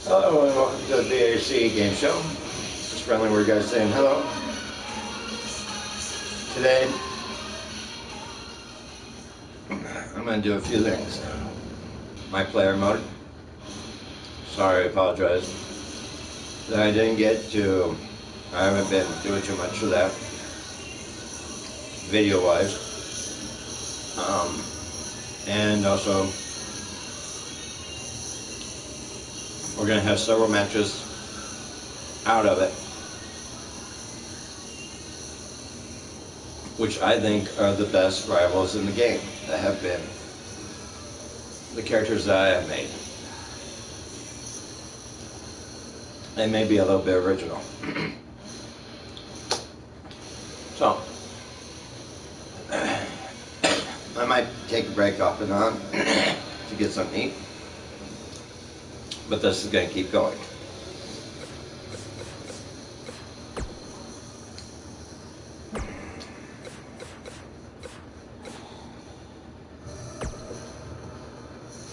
Hello and welcome to the B.A.C. game show. It's friendly word guys saying hello. Today, I'm going to do a few things. My player mode. Sorry, I apologize that I didn't get to, I haven't been doing too much for that, video-wise. And also, we're going to have several matches out of it, which I think are the best rivals in the game that have been the characters that I have made. They may be a little bit original. So, I might take a break off and on to get something to eat, but this is going to keep going.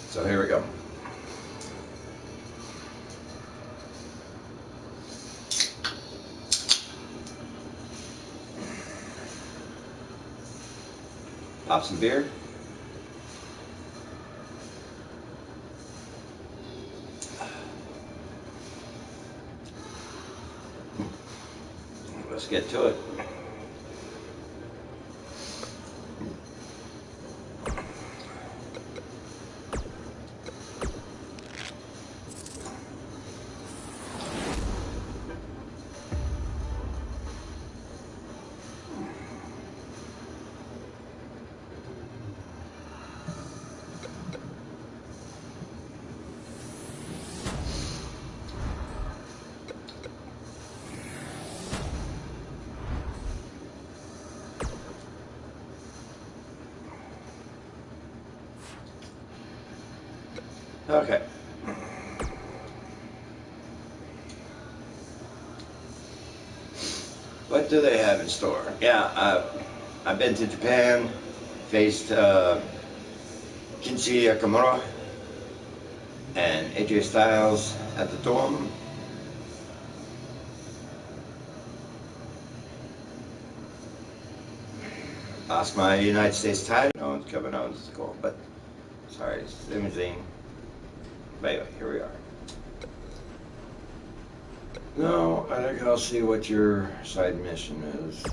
So here we go. Pop some beer. Let's get to it. Okay. What do they have in store? Yeah, I've been to Japan, faced Kinshi Yakamura and AJ Styles at the Dome. Lost my United States title. No one's coming on, it's cool, but sorry, it's limousine. But anyway, here we are. No, I think I'll see what your side mission is.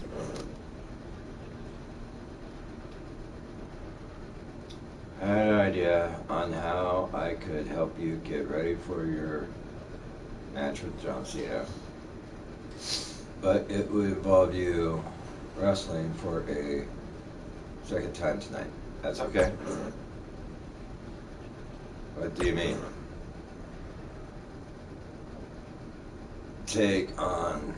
I had an idea on how I could help you get ready for your match with John Cena, but it would involve you wrestling for a second time tonight. That's okay. What do you mean? Take on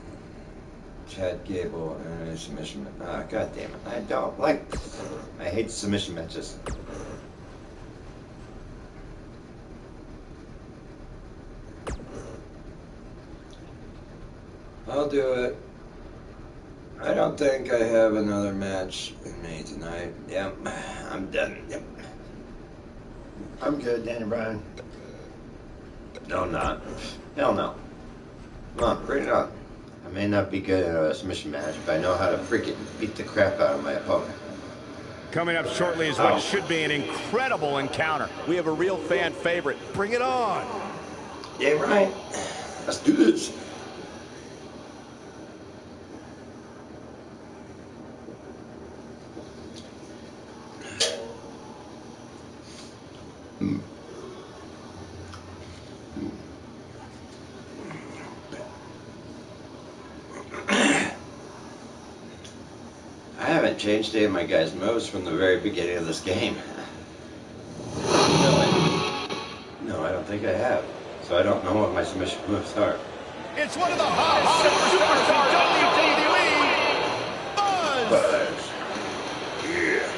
Chad Gable in a submission match. Ah, God damn it. I don't like, I hate submission matches. I'll do it. I don't think I have another match in me tonight. Yep, I'm done. Yep. I'm good, Danny Bryan. No, I'm not. Hell no. Come on, bring it on. I may not be good at a submission match, but I know how to freaking beat the crap out of my opponent. Coming up shortly is what should be an incredible encounter. We have a real fan favorite. Bring it on. Yeah, right. Let's do this. I haven't changed any of my guys' moves from the very beginning of this game. No, I don't think I have. So I don't know what my submission moves are. It's one of the hottest superstars in WWE, Buzz! Yeah.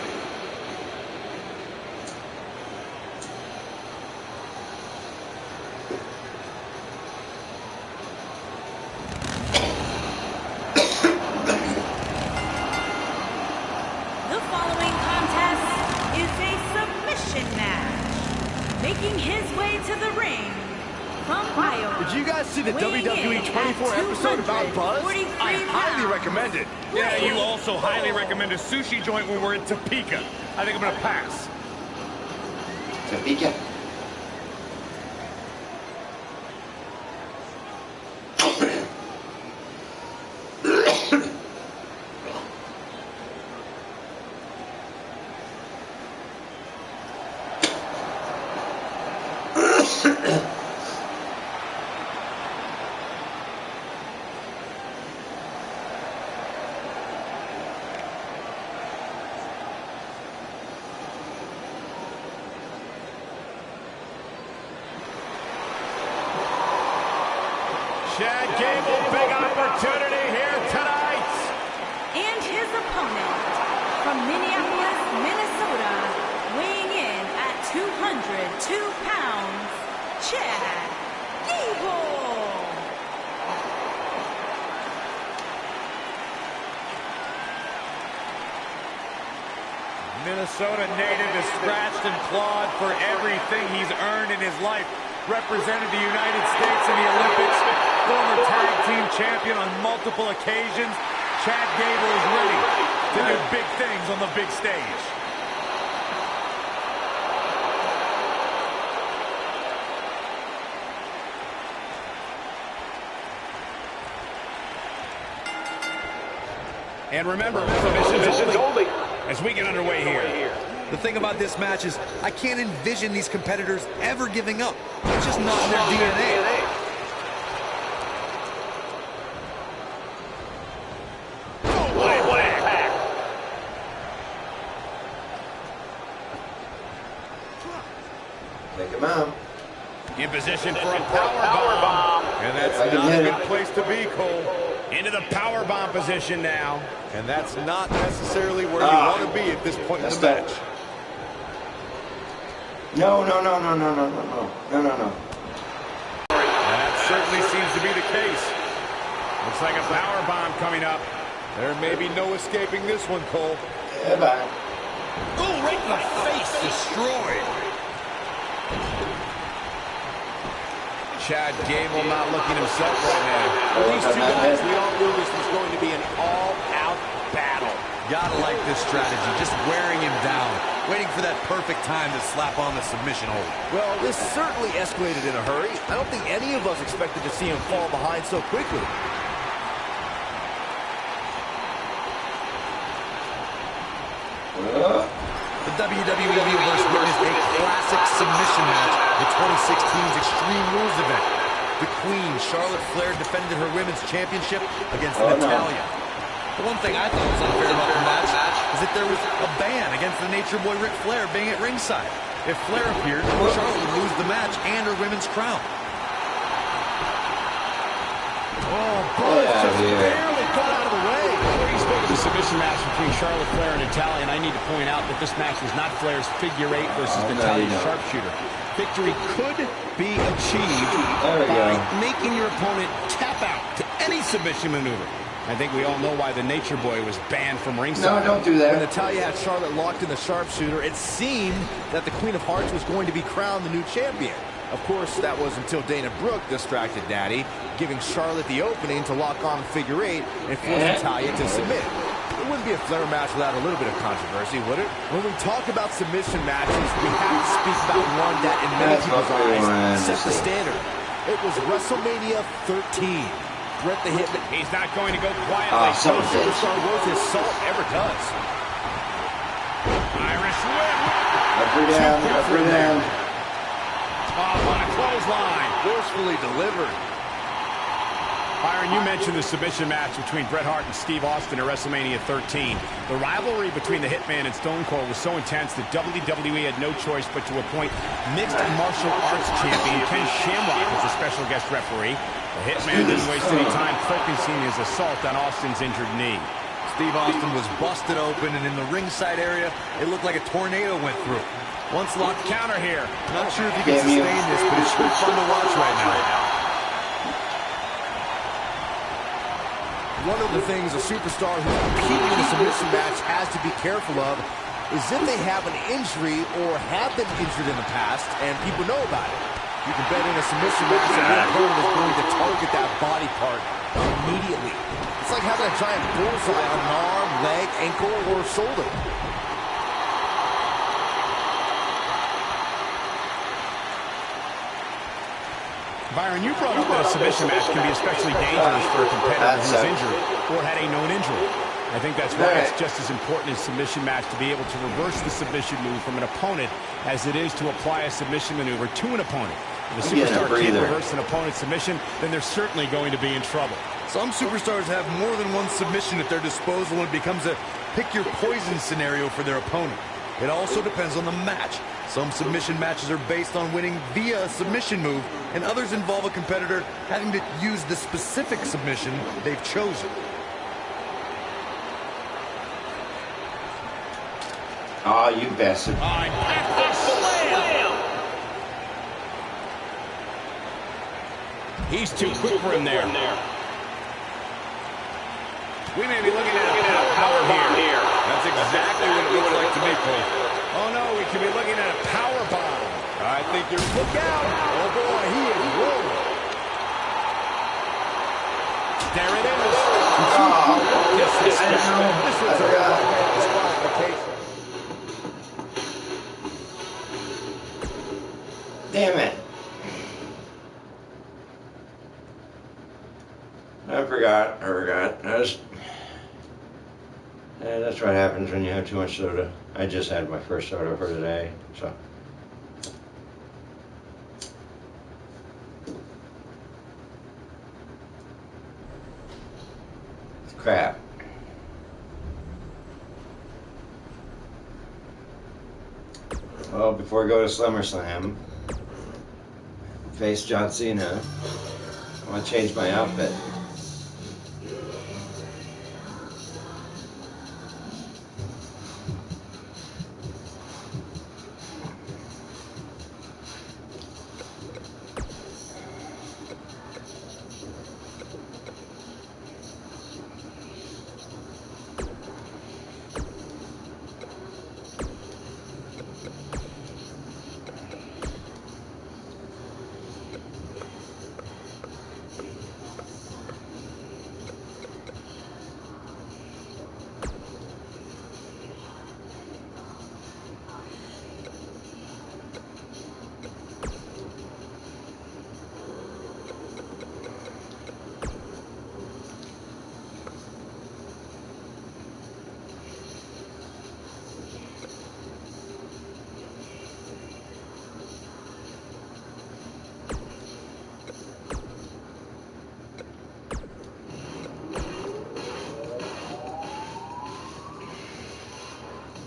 Making his way to the ring from Iowa. Did you guys see the WWE 24 episode about Buzz? I highly recommend it. Yeah, you also highly recommend a sushi joint when we're in Topeka. I think I'm going to pass. Topeka. Chad Gable, big opportunity here tonight. And his opponent from Minneapolis, Minnesota, weighing in at 202 pounds, Chad Gable. Minnesota native is scratched and clawed for everything he's earned in his life. Represented the United States in the Olympics, former tag team champion on multiple occasions. Chad Gable is ready to do big things on the big stage. And remember, submissions only as we get underway here. The thing about this match is I can't envision these competitors ever giving up. It's just not in their DNA. Oh, what an impact. Take him out. In position for a power bomb. And that's not a good place to be, Cole. Into the power bomb position now. And that's not necessarily where you want to be at this point in the match. No. That certainly seems to be the case. Looks like a power bomb coming up. There may be no escaping this one, Cole. Yeah, bye. Oh, right in the face, destroyed. Chad Gable not looking himself right now. For these two guys, we all knew this was going to be an all-out battle. Gotta like this strategy, just wearing him down, waiting for that perfect time to slap on the submission hold. Well, this certainly escalated in a hurry. I don't think any of us expected to see him fall behind so quickly. The WWE Universe witnessed a classic submission match at 2016's Extreme Rules event. The Queen, Charlotte Flair, defended her women's championship against Natalya. The one thing I thought was unfair about the match is that there was a ban against the Nature Boy Ric Flair being at ringside. If Flair appeared, Charlotte would lose the match and her women's crown. Oh, boy, just barely got out of the way. You spoke of the submission match between Charlotte Flair and Natalya, and I need to point out that this match was not Flair's figure eight versus Natalya's sharpshooter. Victory could be achieved by making your opponent tap out to any submission maneuver. I think we all know why the Nature Boy was banned from ringside. No, don't do that. When Natalya had Charlotte locked in the sharpshooter, it seemed that the Queen of Hearts was going to be crowned the new champion. Of course, that was until Dana Brooke distracted Daddy, giving Charlotte the opening to lock on figure eight and force Natalya to submit. It wouldn't be a Flair match without a little bit of controversy, would it? When we talk about submission matches, we have to speak about one that, in many people's eyes, set the standard. It was WrestleMania 13. Bret the Hitman. He's not going to go quietly. So Superstar worth his salt ever does. Irish whip. Up or down. Oh, on a clothesline. Forcefully delivered. Byron, you mentioned the submission match between Bret Hart and Steve Austin at WrestleMania 13. The rivalry between the Hitman and Stone Cold was so intense that WWE had no choice but to appoint mixed martial arts champion Ken Shamrock as a special guest referee. The Hitman didn't waste any time focusing his assault on Austin's injured knee. Steve Austin was busted open, and in the ringside area, it looked like a tornado went through. Once locked counter here. Not sure if you can sustain this, but it's sure fun to watch right now. One of the things a superstar who's competing in a submission match has to be careful of is if they have an injury or have been injured in the past and people know about it. You can bet in a submission match that your opponent is going to target that body part immediately. It's like having a giant bullseye on an arm, leg, ankle, or shoulder. Byron, you brought up that a submission match can be especially dangerous for a competitor who's injured or had a known injury. I think that's why it's just as important in a submission match to be able to reverse the submission move from an opponent as it is to apply a submission maneuver to an opponent. If a superstar can't reverse an opponent's submission, then they're certainly going to be in trouble. Some superstars have more than one submission at their disposal, and it becomes a pick-your-poison scenario for their opponent. It also depends on the match. Some submission matches are based on winning via a submission move, and others involve a competitor having to use the specific submission they've chosen. Oh, you bastard. He's too quick for him there. We may be looking at a power here. That's exactly what it looks like to me, Cole. Oh, no, we could be looking at a power bomb. I think you're... Look out! Oh, boy, he is rolling. There it is. This was a disqualification. Damn it. I forgot. That's what happens when you have too much soda. I just had my first soda for today, so. Crap. Well, before we go to SummerSlam, face John Cena, I want to change my outfit.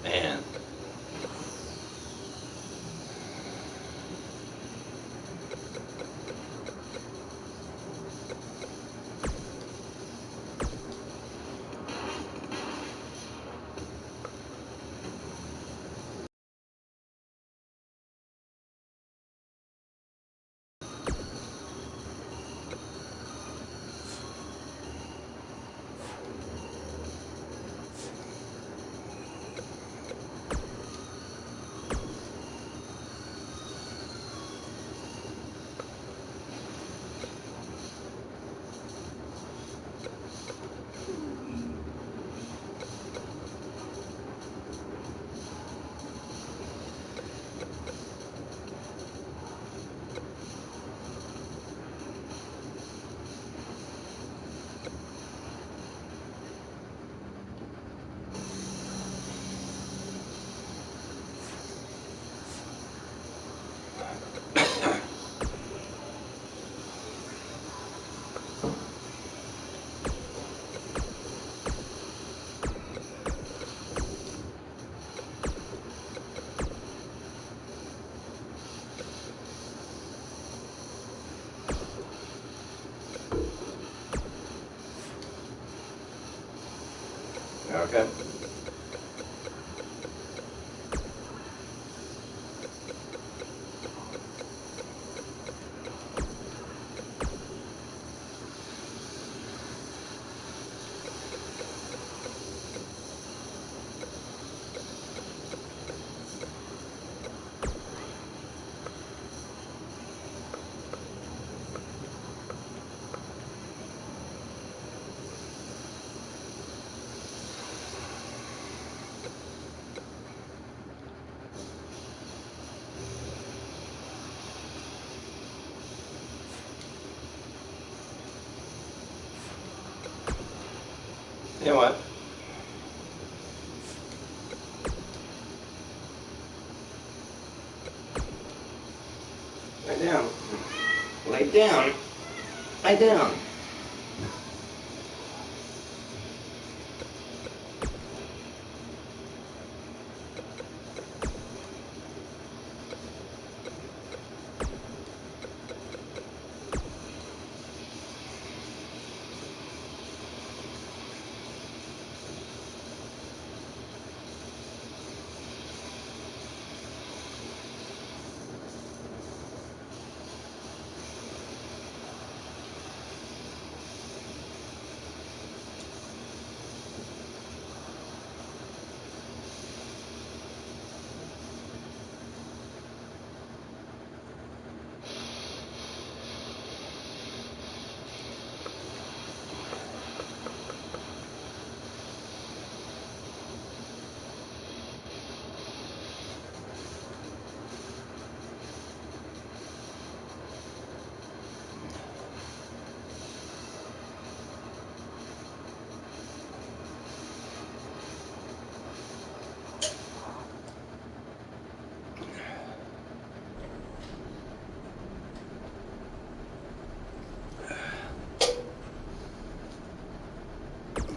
Man. Okay. You know what? Lay down. Lay down. Lay down.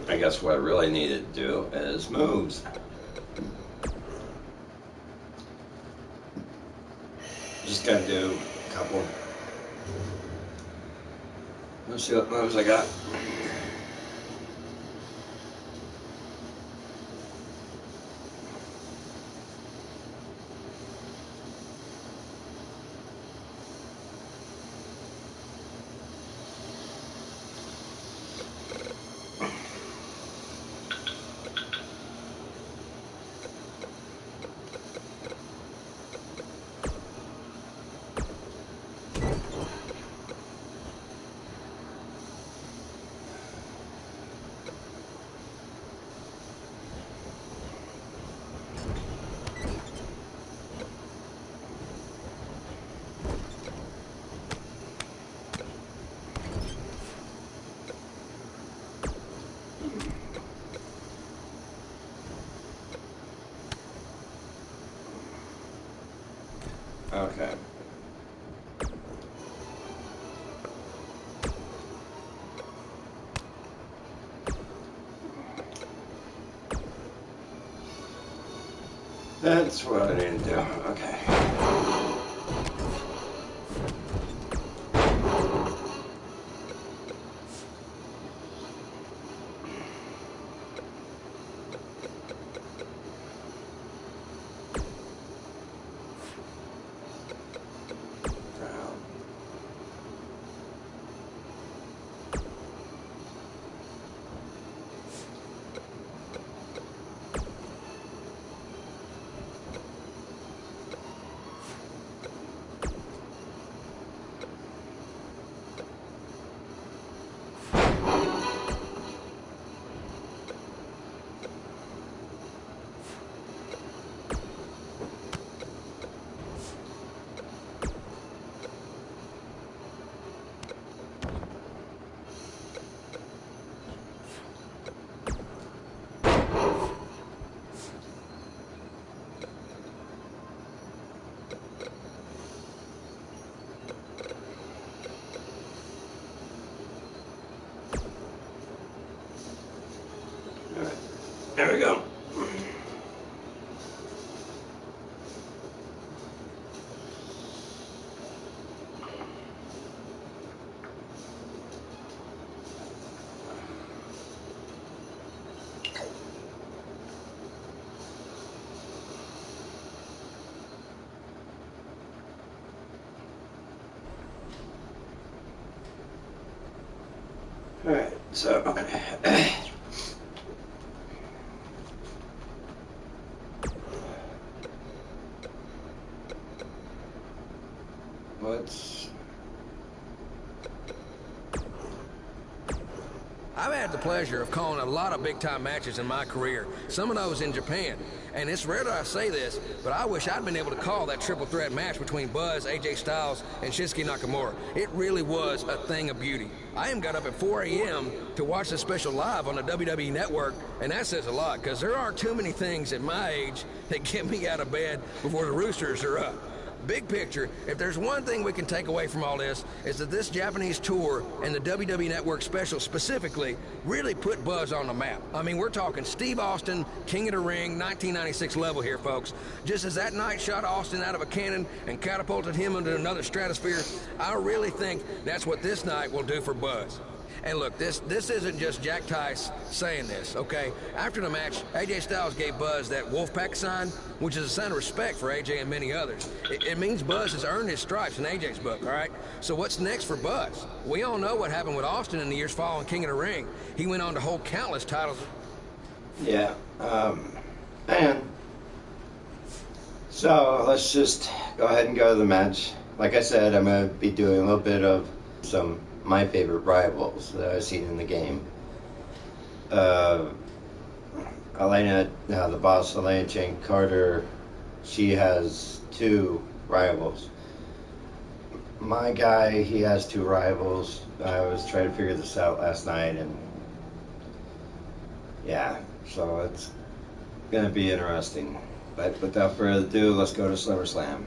I guess what I really needed to do is moves. Just gotta do a couple. Let's see what moves I got. Okay. That's what I need to do. Okay. There we go. All right, so what's I've had the pleasure of calling a lot of big-time matches in my career, some of those in Japan. And it's rare that I say this, but I wish I'd been able to call that triple threat match between Buzz, AJ Styles, and Shinsuke Nakamura. It really was a thing of beauty. I even got up at 4 a.m. to watch the special live on the WWE Network, and that says a lot, because there aren't too many things at my age that get me out of bed before the roosters are up. Big picture, if there's one thing we can take away from all this, is that this Japanese tour and the WWE Network special specifically really put Buzz on the map. I mean, we're talking Steve Austin, King of the Ring, 1996 level here, folks. Just as that night shot Austin out of a cannon and catapulted him into another stratosphere, I really think that's what this night will do for Buzz. And look, this isn't just Jack Tice saying this, okay? After the match, AJ Styles gave Buzz that Wolfpack sign, which is a sign of respect for AJ and many others. It means Buzz has earned his stripes in AJ's book, all right? So what's next for Buzz? We all know what happened with Austin in the years following King of the Ring. He went on to hold countless titles. Yeah, man. So let's just go ahead and go to the match. Like I said, I'm going to be doing a little bit of some my favorite rivals that I've seen in the game. Elena, the boss, Elena Jane Carter, she has 2 rivals. My guy, he has 2 rivals. I was trying to figure this out last night, and yeah, so it's gonna be interesting. But without further ado, let's go to SummerSlam.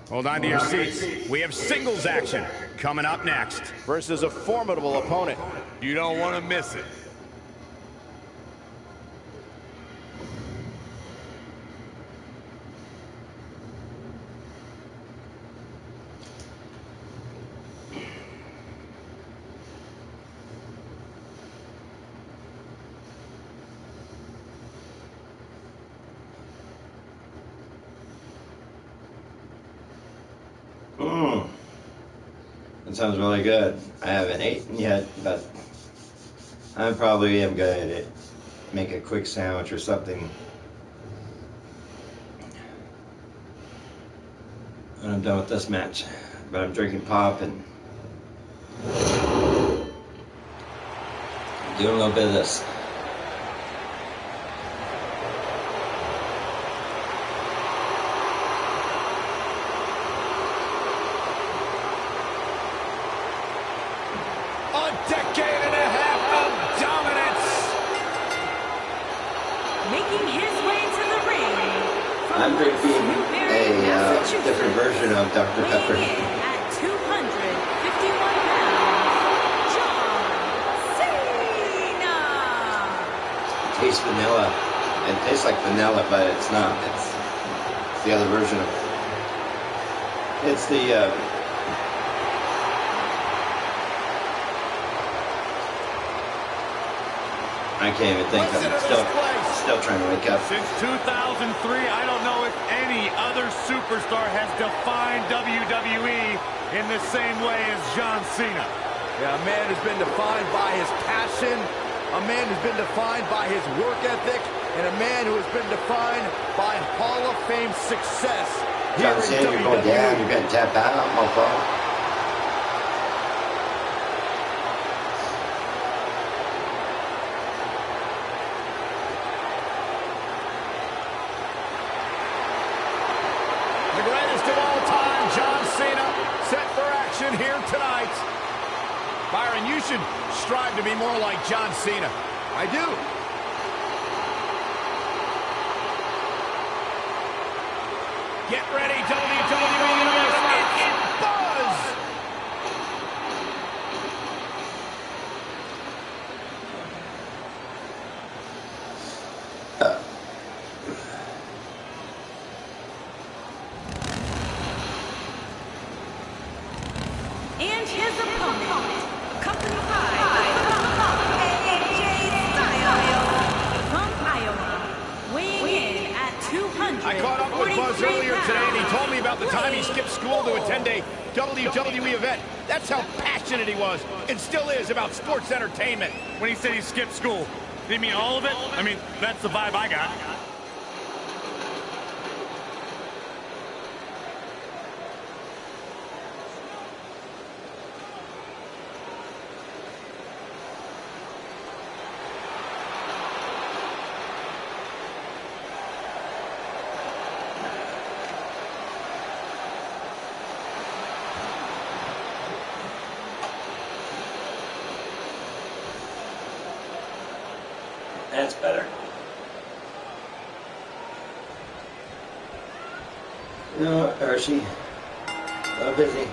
Hold on to your seats. We have singles action coming up next. Versus a formidable opponent. You don't want to miss it. That sounds really good. I haven't eaten yet, but I probably am going to make a quick sandwich or something when I'm done with this match. But I'm drinking pop and doing a little bit of this. I'm drinking a different version of Dr. Pepper. At 251 pounds, John Cena. It tastes vanilla. It tastes like vanilla, but it's not. It's the other version of it. It's the I can't even think. I'm still trying to wake up. Since 2003, I don't know if any other superstar has defined WWE in the same way as John Cena. Yeah, a man who's been defined by his passion, a man who's been defined by his work ethic, and a man who has been defined by Hall of Fame success here John in Cena, you're going down, you're getting tapped out, mofo. Here tonight. Byron, you should strive to be more like John Cena. I do. Get ready, WWE Universe. It's Buzz. And his opponent, accompanied by AJ Styles from Iowa, weighing in at 243 I caught up with Buzz earlier today, and he told me about the time he skipped school to attend a WWE event. That's how passionate he was, and still is, about sports entertainment. When he said he skipped school, did he mean all of it? I mean, that's the vibe I got. That's better. No, Hershey. I'm busy.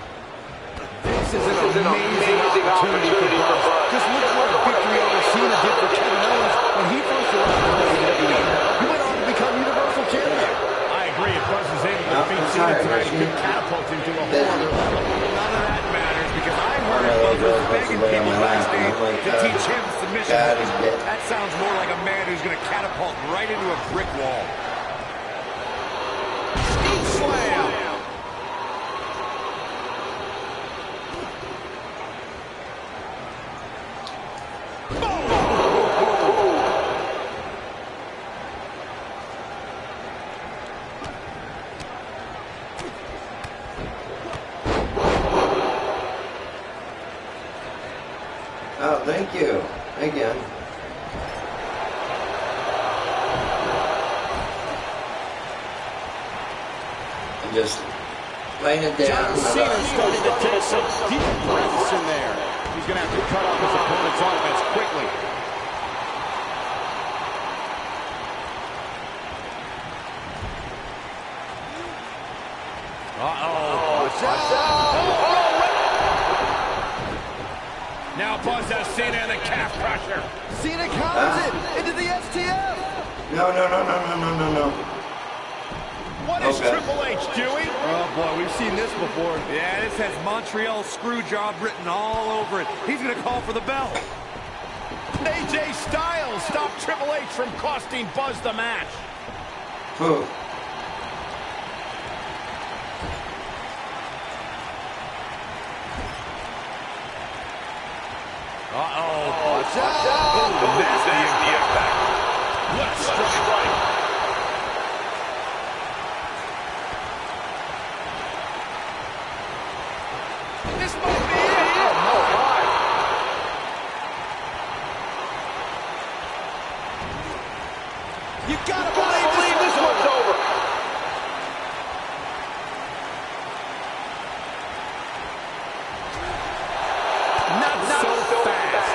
This is an amazing opportunity for Buzz. Just look what a victory over Cena did for Kevin Owens when he first arrived in WWE. He went on to become Universal Champion. I agree. If Buzz is able to defeat Cena tonight, he could catapult him to a whole other level. None of that matters because I heard Buzz was begging people backstage to teach him submission. That sounds more like a man who's going to catapult right into a brick wall. Slam! Oh, thank you. Again. I'm just laying it down. John Cena starting to take some deep breaths in there. He's going to have to cut off his opponent's offense quickly. Watch out. Now Buzz has Cena in the calf crusher. Cena counters it into the STF. No. What is Triple H doing? Oh, boy, we've seen this before. Yeah, this has Montreal Screwjob written all over it. He's going to call for the bell. AJ Styles stopped Triple H from costing Buzz the match. Who? Watch out. Nasty impact. Left strike. This might be it. You gotta believe this one's over. Not so fast.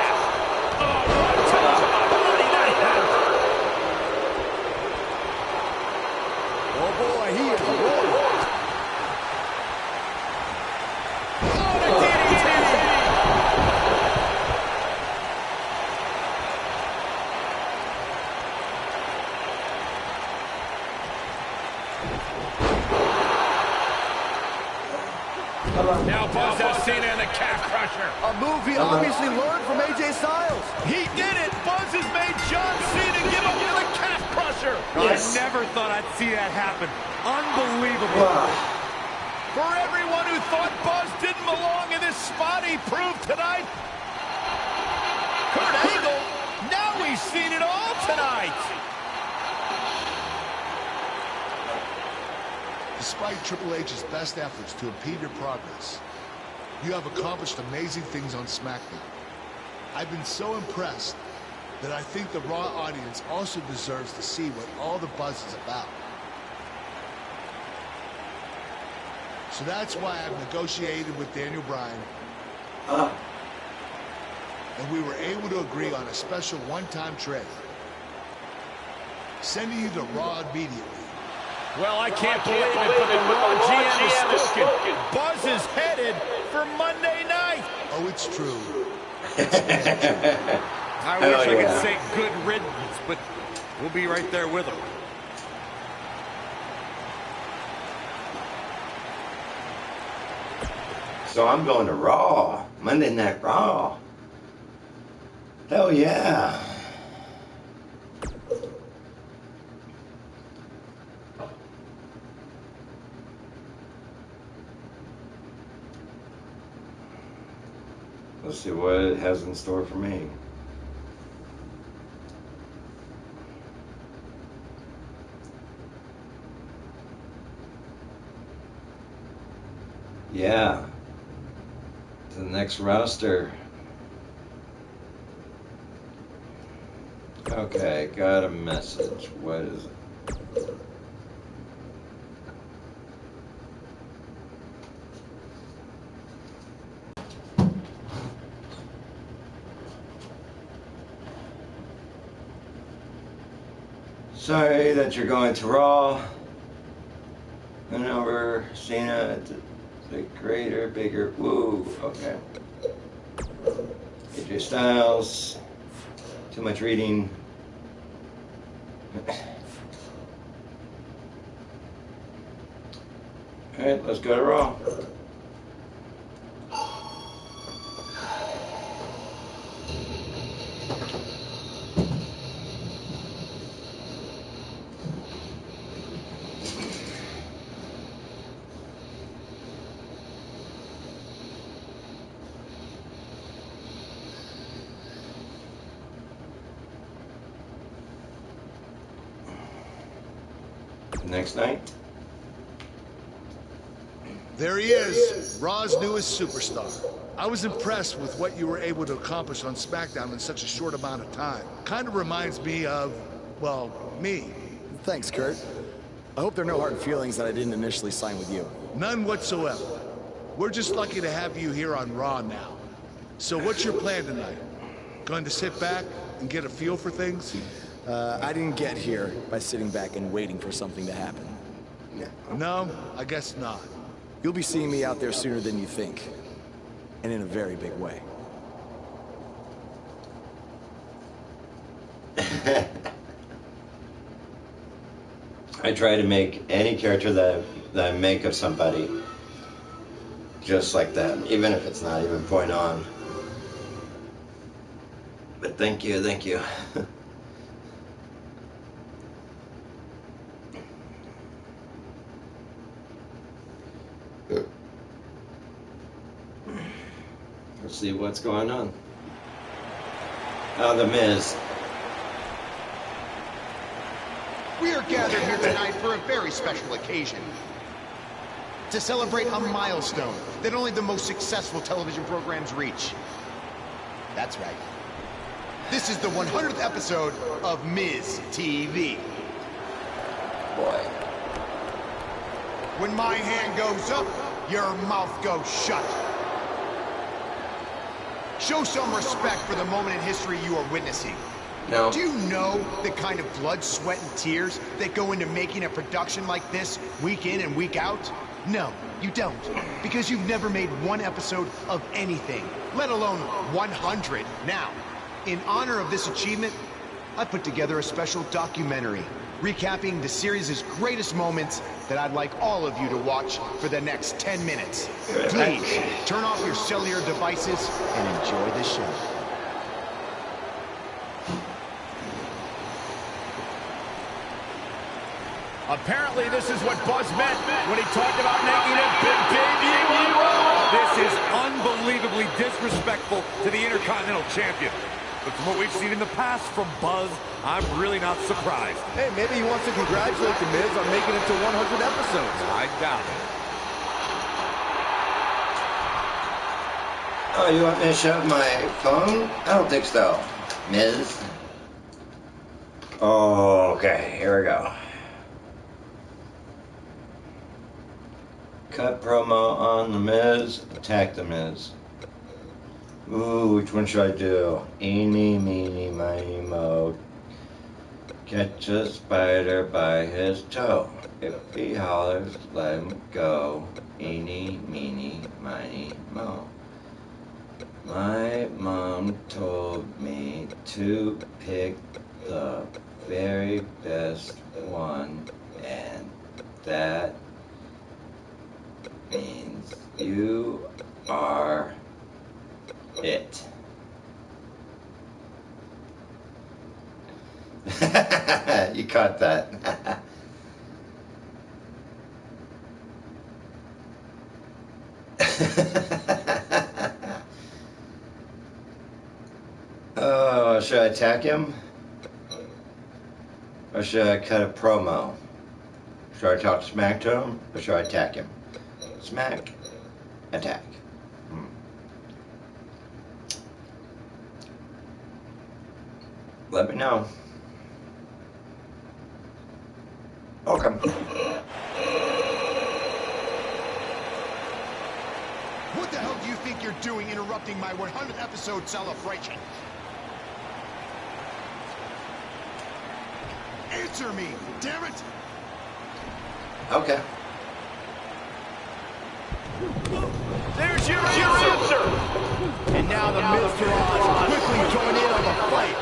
Oh, boy, he is rolling. Now Buzz has Cena in the calf crusher. A move he obviously learned from AJ Styles. He did it. Buzz has made John Cena give up to the calf crusher. Yes. I never thought I'd see that happen. Unbelievable. For everyone who thought Buzz didn't belong in this spot, he proved tonight. Kurt Angle, now we've seen it all tonight. Despite Triple H's best efforts to impede your progress, you have accomplished amazing things on SmackDown. I've been so impressed that I think the Raw audience also deserves to see what all the buzz is about. So that's why I've negotiated with Daniel Bryan, and we were able to agree on a special one-time trade, sending you to Raw immediately. Well, I can't believe it, but the Raw GM is spoken. Buzz is headed for Monday night. Oh, it's true. I wish I could say good riddance, but we'll be right there with him. So I'm going to Raw. Monday Night Raw. Hell yeah. Let's see what it has in store for me. Yeah. The next roster. Okay, got a message. What is it? Sorry that you're going to Raw. And over Cena, the greater, bigger, woo, okay. AJ Styles, too much reading. Alright, let's go to Raw. Next night. There he is, Raw's newest superstar. I was impressed with what you were able to accomplish on SmackDown in such a short amount of time. Kind of reminds me of, well, me. Thanks, Kurt. I hope there are no hard feelings that I didn't initially sign with you. None whatsoever. We're just lucky to have you here on Raw now. So what's your plan tonight? Going to sit back and get a feel for things? I didn't get here by sitting back and waiting for something to happen. No, I guess not. You'll be seeing me out there sooner than you think. And in a very big way. I try to make any character that I make of somebody just like them, even if it's not even point on. But thank you, thank you. Let's see what's going on. Oh, The Miz. We are gathered here tonight for a very special occasion. To celebrate a milestone that only the most successful television programs reach. That's right. This is the 100th episode of Miz TV. Boy. When my hand goes up, your mouth goes shut. Show some respect for the moment in history you are witnessing. No. Do you know the kind of blood, sweat, and tears that go into making a production like this week in and week out? No, you don't. Because you've never made one episode of anything, let alone 100. Now, in honor of this achievement, I put together a special documentary recapping the series' greatest moments that I'd like all of you to watch for the next 10 minutes. Please, turn off your cellular devices and enjoy the show. Apparently, this is what Buzz meant when he talked about making a big debut on Raw. This is unbelievably disrespectful to the Intercontinental Champion. But from what we've seen in the past from Buzz, I'm really not surprised. Hey, maybe he wants to congratulate The Miz on making it to 100 episodes. I doubt it. Oh, you want me to shut my phone? I don't think so, Miz. Okay, here we go. Cut promo on The Miz, attack The Miz. Ooh, which one should I do? Eeny, meeny, miny, moe. Catch a spider by his toe. If he hollers, let him go. Eeny, meeny, miny, moe. My mom told me to pick the very best one, and that means you are it. You caught that. Oh, should I attack him? Or should I cut a promo? Should I talk smack to him? Or should I attack him? Smack, attack. Let me know. Okay. What the hell do you think you're doing interrupting my 100th episode celebration? Answer me, damn it! Okay. There's your answer. And now the Miz quickly join in on the fight.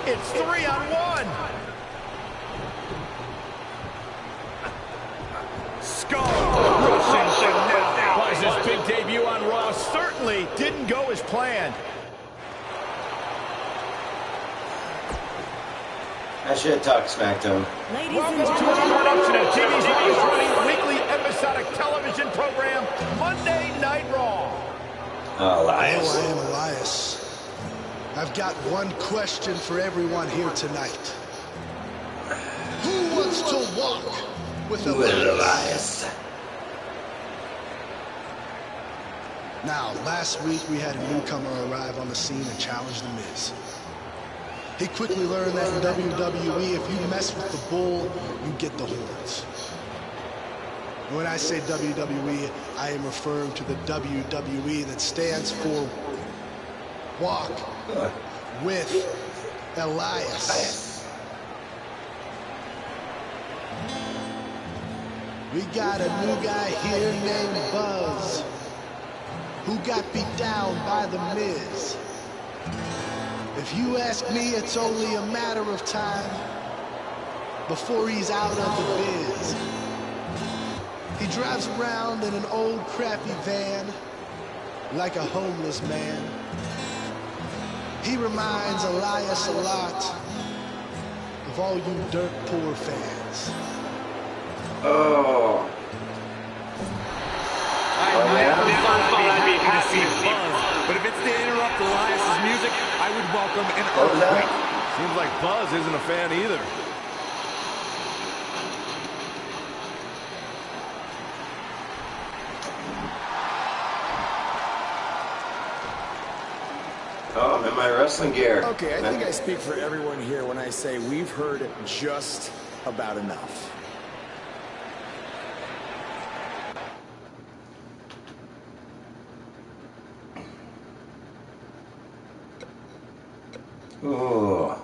It's 3-on-1. Skull crushing now. Was his big debut on Raw certainly didn't go as planned. I should have talked SmackDown. Ladies and Welcome to gentlemen, our production of TV's longest-running weekly episodic television program, Monday Night Raw. Elias. Hello, I am Elias. I've got one question for everyone here tonight. Who wants to walk with Elias? Now, last week we had a newcomer arrive on the scene and challenge The Miz. He quickly learned that in WWE, if you mess with the bull, you get the horns. When I say WWE, I am referring to the WWE that stands for Walk with Elias. We got a new guy here named Buzz, who got beat down by The Miz. If you ask me, it's only a matter of time before he's out of the biz. He drives around in an old crappy van like a homeless man. He reminds Elias a lot of all you dirt poor fans. Oh. I never thought I'd be happy to see Buzz, but if it's to interrupt Elias' music, I would welcome an earthquake. Seems like Buzz isn't a fan either. Oh, I'm in my wrestling gear. Okay, I think I speak for everyone here when I say we've heard just about enough. Oh.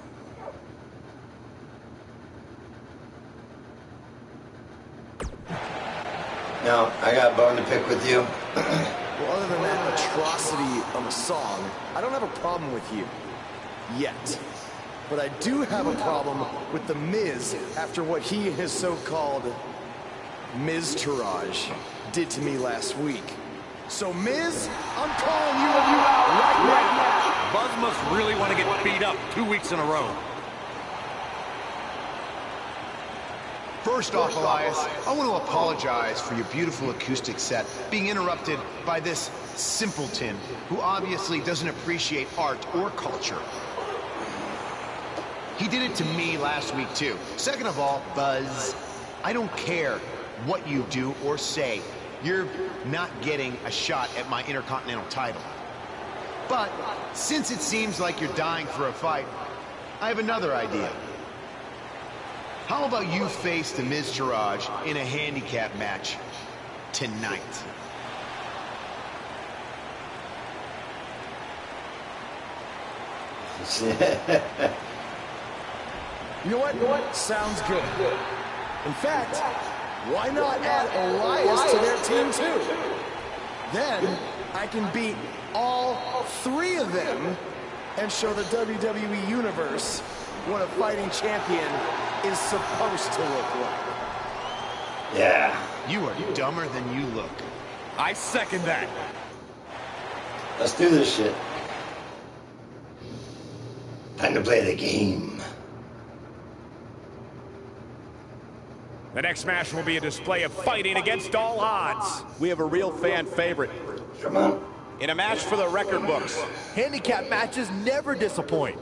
Now, I got a bone to pick with you. Well, other than that atrocity of a song, I don't have a problem with you. Yet. But I do have a problem with The Miz after what he and his so-called Miz-tourage did to me last week. So, Miz, I'm calling you out right now. Buzz must really want to get beat up 2 weeks in a row. First off, Elias, I want to apologize for your beautiful acoustic set being interrupted by this simpleton who obviously doesn't appreciate art or culture. He did it to me last week, too. Second of all, Buzz, I don't care what you do or say. You're not getting a shot at my Intercontinental title. But since it seems like you're dying for a fight, I have another idea. How about you face the Miz-tourage in a handicap match tonight? You know what? Sounds good. In fact, why not add Elias to their team too? Then I can beat all three of them and show the WWE Universe what a fighting champion is supposed to look like. Yeah. You are dumber than you look. I second that. Let's do this shit. Time to play the game. The next match will be a display of fighting against all odds. We have a real fan favorite. Come on. In a match for the record books. Handicap matches never disappoint.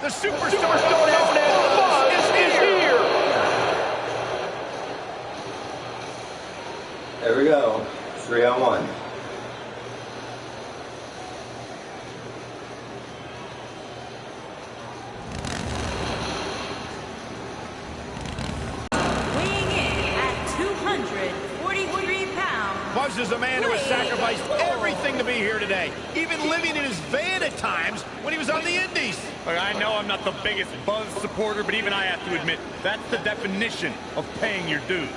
The superstar known as Buzz is here. There we go. 3-on-1. Weighing in at 243 pounds. Buzz is a man who has sacrificed everything to be here today, even living in his van at times when he was on the Indies. Look, I know I'm not the biggest Buzz supporter, but even I have to admit, that's the definition of paying your dues.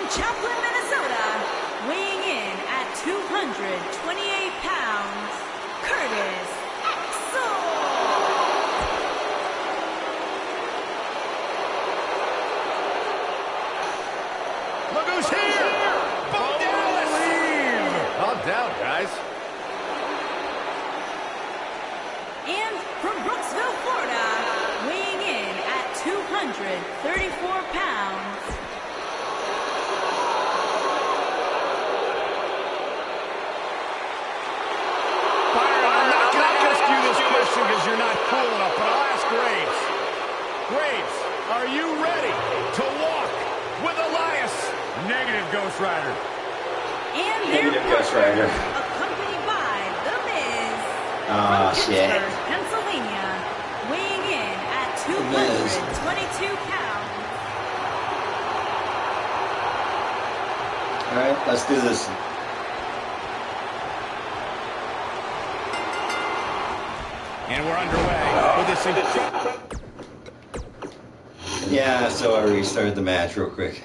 Chaplin, Minnesota, weighing in at 228 pounds, Curtis Axel. Look who's here! Bo Dallas! Calm down, guys. And from Brooksville, Florida, weighing in at 234 pounds, because you're not cool enough, but I'll ask Graves. Graves, are you ready to walk with Elias? Negative, Ghost Rider. And their partner, accompanied by The Miz, from Pittsburgh, Pennsylvania, weighing in at 222 pounds. All right, let's do this. And we're underway with this. Yeah, so I restarted the match real quick.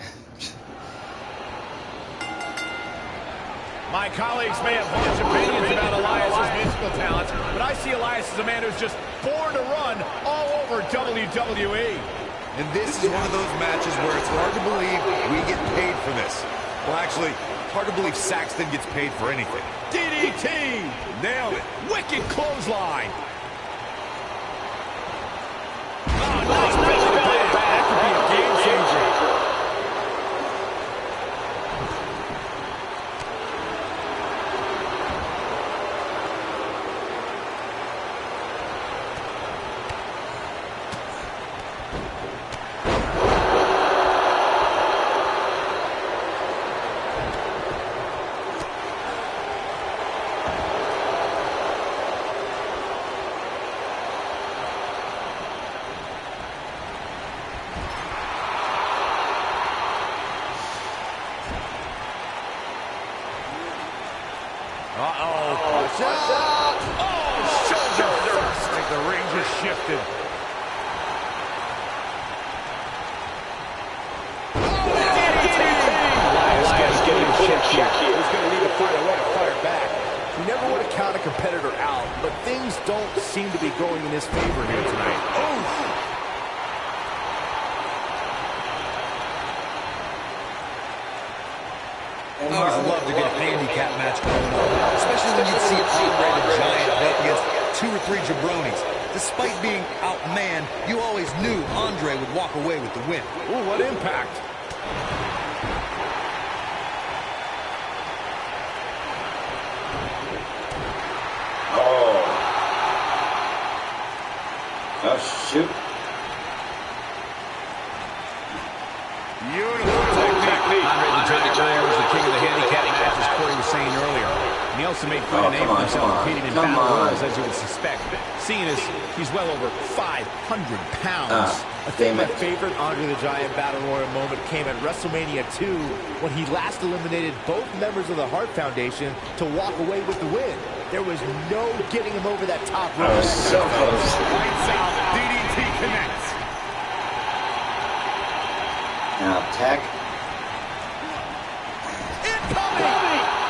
My colleagues may have harsh opinions about Elias's musical talents, but I see Elias as a man who's just born to run all over WWE. And this is one of those matches where it's hard to believe we get paid for this. Well, actually, hard to believe Saxton gets paid for anything. DDT! Nailed it. Wicked clothesline. Oh, nice pitch to the back. That could be a game changer. Shifted. Elias getting check here. He's going to need to find a way to fire back. You never want to count a competitor out, but things don't seem to be going in his favor here tonight. I always love to get a handicap match going on, especially when you see Andre the Giant up against 2 or 3 jabronis. Despite being outmanned, you always knew Andre would walk away with the win. Ooh, what impact. Oh, shoot. Beautiful technique. Andre the Giant was the king of the handicap matches, Corey was saying earlier. And he also made quite a name for himself competing in battle royals, as you would suspect. Seeing as he's well over 500 pounds. I think my favorite Andre the Giant Battle Royal moment came at WrestleMania 2 when he last eliminated both members of the Hart Foundation to walk away with the win. There was no getting him over that top rope. I was so close. Lights out, DDT connects. Now, tech. Incoming!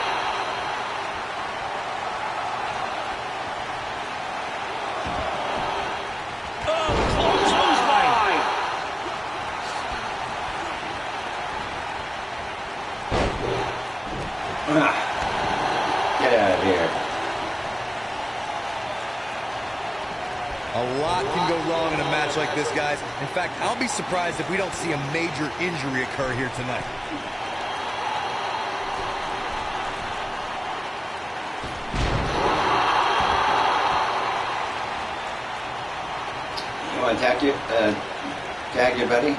Get out of here. A lot can go wrong in a match like this, guys. In fact, I'll be surprised if we don't see a major injury occur here tonight. You want to tag your buddy?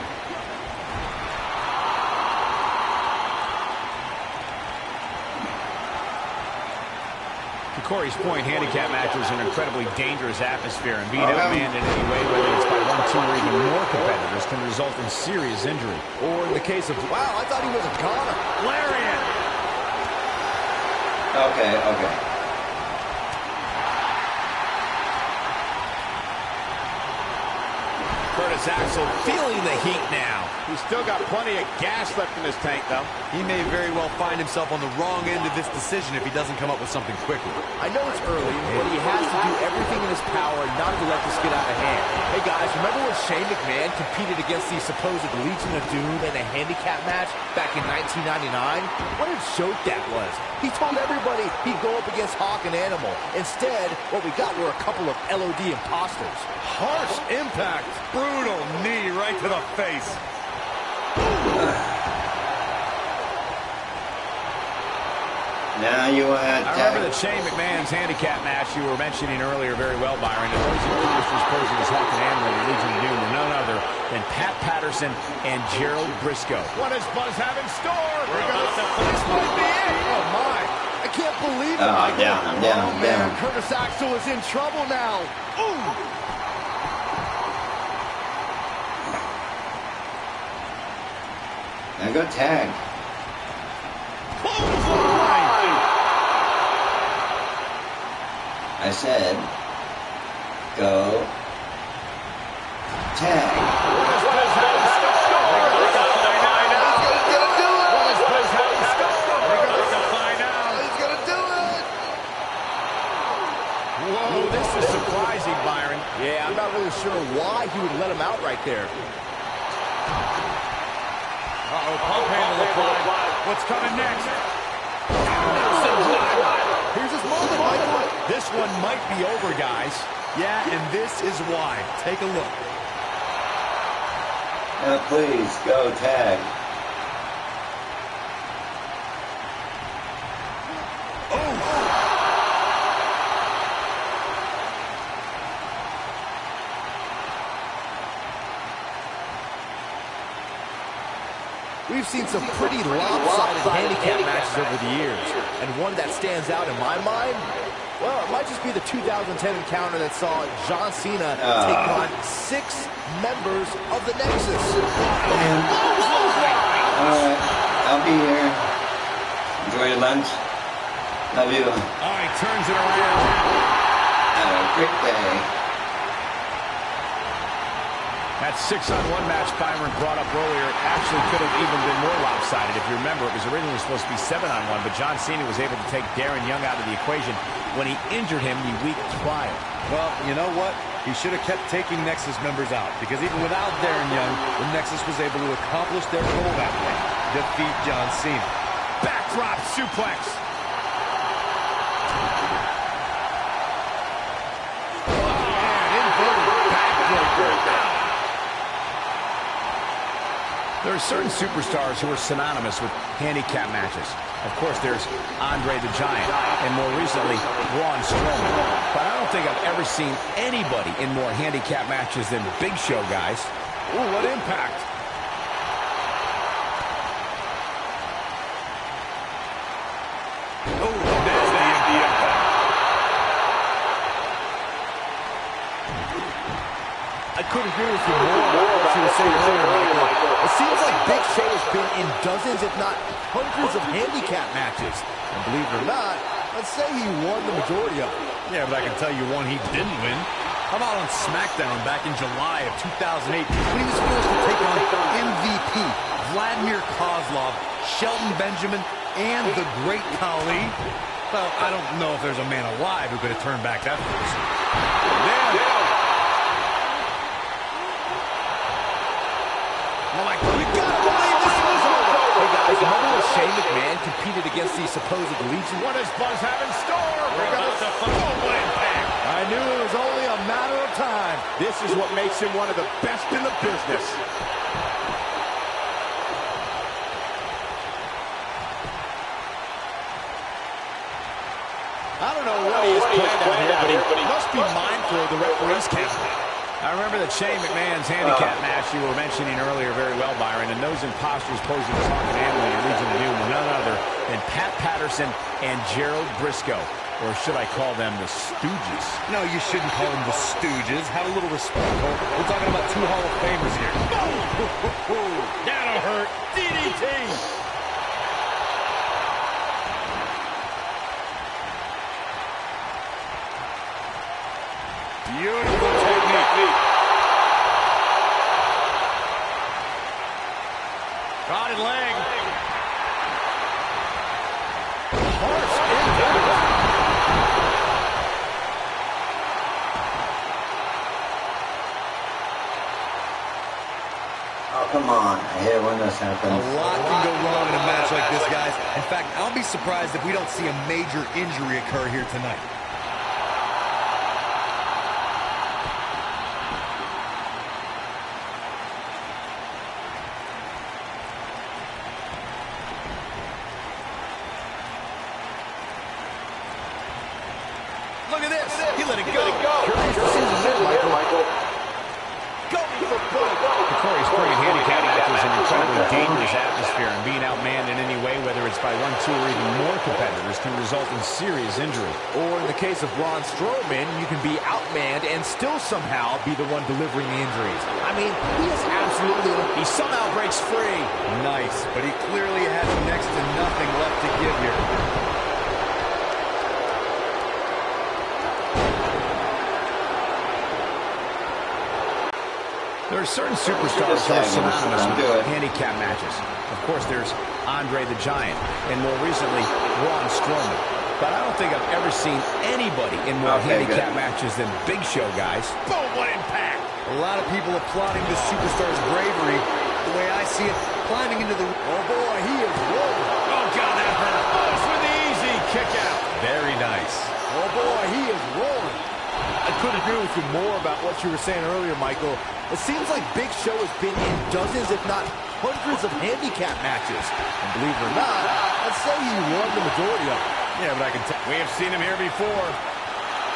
To Corey's point, handicap matches are an incredibly dangerous atmosphere, and being outmanned in any way, whether it's by 1, 2, or even more competitors, can result in serious injury. Or in the case of, wow, I thought he was a goner. Lariat! Okay. Curtis Axel feeling the heat now. He's still got plenty of gas left in his tank, though. He may very well find himself on the wrong end of this decision if he doesn't come up with something quickly. I know it's early, but he has to do everything in his power not to let this get out of hand. Hey guys, remember when Shane McMahon competed against the supposed Legion of Doom in a handicap match back in 1999? What a joke that was. He told everybody he'd go up against Hawk and Animal. Instead, what we got were a couple of LOD imposters. Harsh impact. Brutal knee right to the face. Now you want to I remember that Shane McMahon's handicap match you were mentioning earlier very well, Byron. And those imposters posing as Hawk and Animal in the Legion of Doom were none other than Pat Patterson and Gerald Briscoe. What does Buzz have in store? This might be it. Oh my. I can't believe it. I'm down. Man, Curtis Axel is in trouble now. Ooh. Now go tag. I said, go tag. Whoa, this is surprising, Byron. Yeah, I'm not really sure why he would let him out right there. Uh-oh, pump handle applied. What's coming next? Here's his moment, Michael. This one might be over, guys. Yeah, and this is why. Take a look. Now please, go tag. We've seen some pretty lopsided handicap matches over the years, and one that stands out in my mind, well, it might just be the 2010 encounter that saw John Cena take on 6 members of the Nexus. Alright, I'll be here. Enjoy your lunch. Love you. All right, turns it around. Have a great day. That 6-on-1 match Byron brought up earlier actually could have even been more lopsided. If you remember, it was originally supposed to be 7-on-1, but John Cena was able to take Darren Young out of the equation when he injured him the week prior. Well, you know what? He should have kept taking Nexus members out, because even without Darren Young, the Nexus was able to accomplish their goal that way, defeat John Cena. Backdrop suplex. There are certain superstars who are synonymous with handicap matches. Of course, there's Andre the Giant, and more recently, Braun Strowman. But I don't think I've ever seen anybody in more handicap matches than Big Show, guys. Ooh, what impact. Oh, nasty impact. agree with you more about what you were saying earlier, Michael. It seems like Big Show has been in dozens, if not hundreds, of handicap matches. And believe it or not, let's say he won the majority of them. Yeah, but I can tell you one he didn't win. How about on SmackDown back in July of 2008 when he was forced to take on MVP, Vladimir Kozlov, Shelton Benjamin, and the Great Khali? Well, I don't know if there's a man alive who could have turned back that force. Oh my God, we gotta believe this was over. Hey guys, remember when Shane McMahon competed against the supposed Legion? What does Buzz have in store? We're about to full impact. I knew it was only a matter of time. This is what makes him one of the best in the business. I don't know what he is planned out here, but he must be mindful of the referee's count. I remember that Shane McMahon's handicap match you were mentioning earlier very well, Byron, and those imposters posing as Hawk and Hamlin and Legion of Doom were none other than Pat Patterson and Gerald Briscoe. Or should I call them the Stooges? No, you shouldn't call them the Stooges. Have a little respect, Cole. We're talking about two Hall of Famers here. That'll hurt. DDT. Beautiful technique. Rotted leg. Harsh impact. Oh, come on. I hate it when this happens. A lot can go wrong in a match like this, guys. In fact, I'll be surprised if we don't see a major injury occur here tonight. Look at this. He let it go. Curious decision there, Michael. Going for broke. Corey Spring and handicap matches an incredibly dangerous atmosphere, and being outmanned in any way, whether it's by 1, 2, or even more competitors, can result in serious injury. Or in the case of Braun Strowman, you can be outmanned and still somehow be the one delivering the injuries. I mean, he is absolutely... He somehow breaks free. Nice, but he clearly has next to nothing left to give here. There are certain superstars who are synonymous with handicap matches. Of course, there's Andre the Giant, and more recently, Braun Strowman. But I don't think I've ever seen anybody in more handicap matches than Big Show, guys. Boom, what impact! A lot of people applauding this superstar's bravery. The way I see it, climbing into the... Oh, boy, he is rolling. Oh, God, that hurt. Oh, for the easy kick out. Very nice. Oh, boy, he is rolling. I couldn't agree with you more about what you were saying earlier, Michael. It seems like Big Show has been in dozens, if not hundreds, of handicap matches. And believe it or not, let's say he won the majority of them. Yeah, but I can tell we have seen him here before.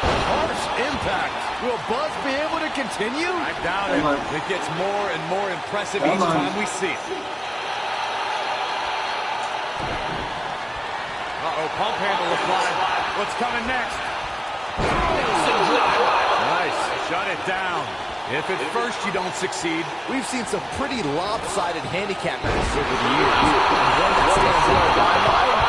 Harsh impact. Will Buzz be able to continue? I doubt it. It gets more and more impressive each time we see it. Uh-oh, pump handle applied. What's coming next? Nice. Shut it down. If at first you don't succeed, we've seen some pretty lopsided handicap matches over the years. And one that stands out in my mind,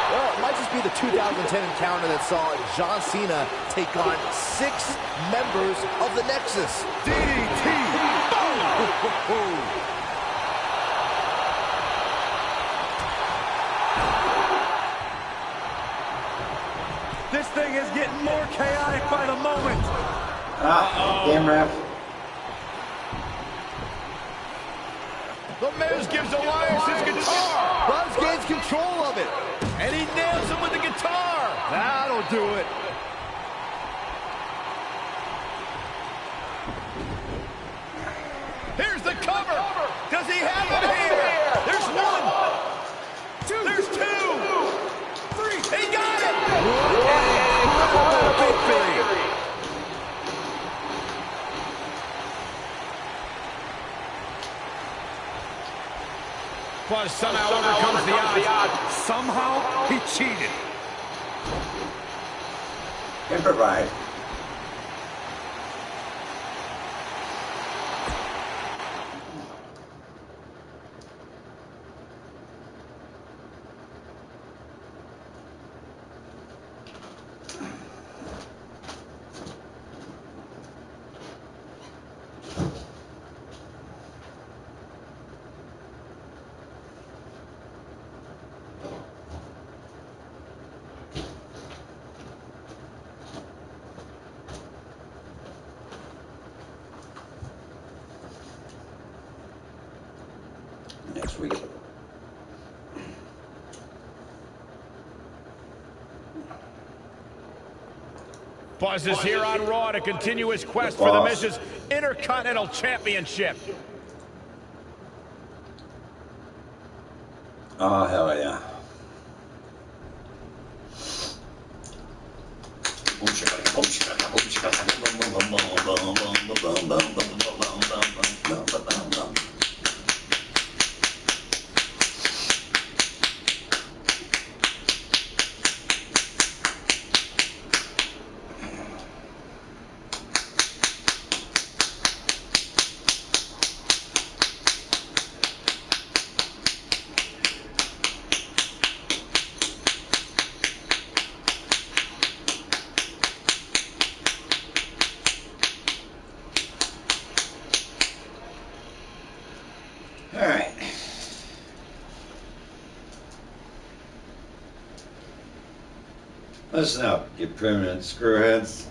well, it might just be the 2010 encounter that saw John Cena take on 6 members of the Nexus. DDT! Boom! This thing is getting more chaotic by the moment. Damn ref. The Miz gives Elias his guitar. Buzz gains control of it. And he nails him with the guitar. That'll do it. Here's the cover. Does he have it here? There's 1, 2, there's 2, 3. He got it. Victory. Buzz somehow overcomes the odds. Somehow he cheated. Improvise. next week. Buzz is here on Raw to continue his quest for the Miz's Intercontinental Championship. Oh, hell yeah. Alright. Listen up, you permanent screwheads.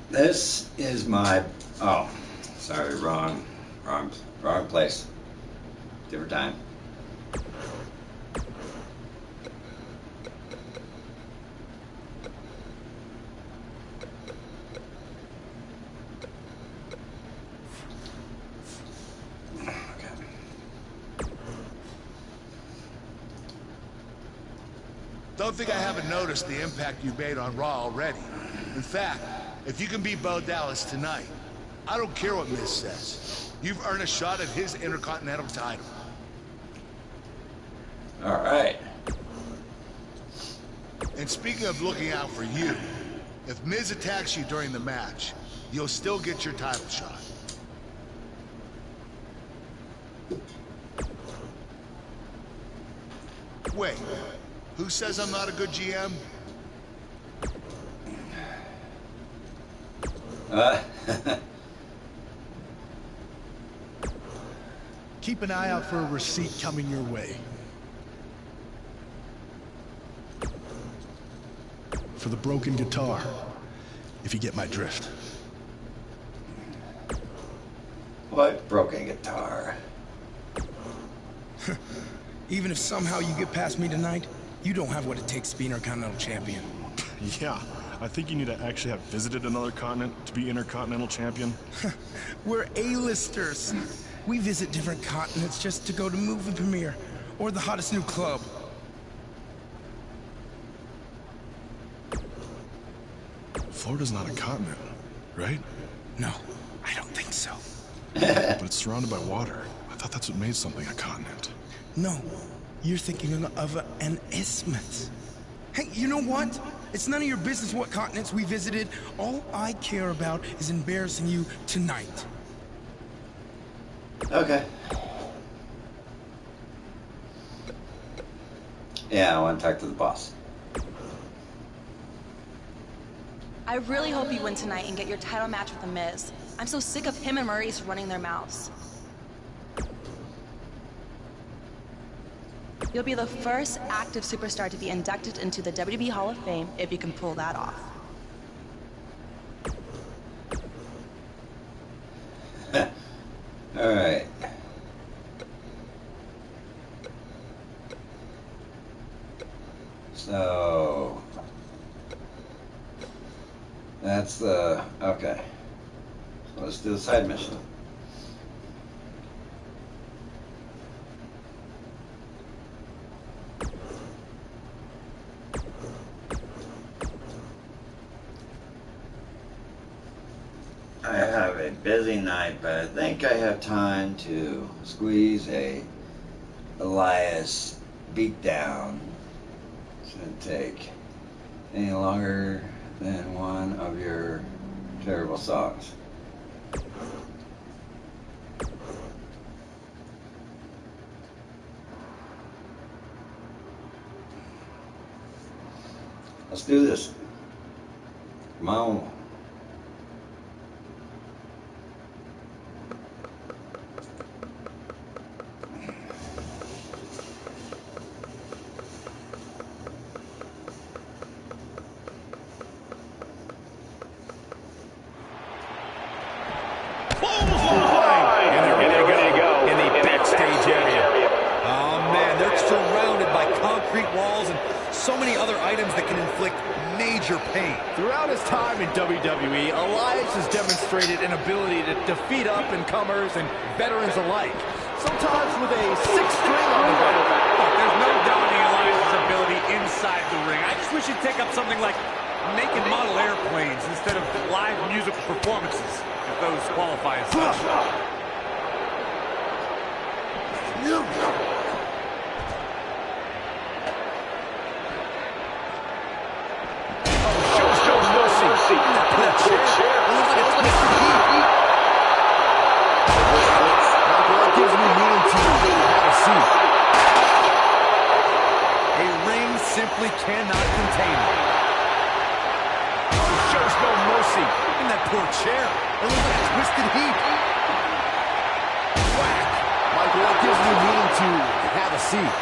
This is my... Oh, sorry, wrong place. Different time. Don't think I haven't noticed the impact you've made on Raw already. In fact, if you can beat Bo Dallas tonight, I don't care what Miz says. You've earned a shot at his Intercontinental title. All right. And speaking of looking out for you, if Miz attacks you during the match, you'll still get your title shot. Wait, who says I'm not a good GM? Keep an eye out for a receipt coming your way. For the broken guitar, if you get my drift. What broken guitar? Even if somehow you get past me tonight, you don't have what it takes to be Intercontinental Champion. Yeah, I think you need to actually have visited another continent to be Intercontinental Champion. We're A-listers. We visit different continents just to go to movie premiere or the hottest new club. Florida's not a continent, right? No, I don't think so. But it's surrounded by water. I thought that's what made something a continent. No, you're thinking of an isthmus. Hey, you know what? It's none of your business what continents we visited. All I care about is embarrassing you tonight. Okay. Yeah, I want to talk to the boss. I really hope you win tonight and get your title match with The Miz. I'm so sick of him and Maurice running their mouths. You'll be the first active superstar to be inducted into the WWE Hall of Fame if you can pull that off. All right. So that's the okay. So let's do the side mission. I have a busy night, but I think I have time to squeeze a Elias beatdown. Shouldn't take any longer than one of your terrible songs. Let's do this. Come on. And there we go in the backstage area. other items that can inflict major pain. Throughout his time in WWE, Elias has demonstrated an ability to defeat up-and-comers and veterans alike. Sometimes with a 6-string on the back. Look, there's no doubting Elias' ability inside the ring. I just wish he'd take up something like making model airplanes instead of live musical performances, if those qualify as such. Simply cannot contain it. Oh, shows no mercy. In that poor chair. And look at that twisted heat. Whack. Michael, that gives me meaning to have a seat.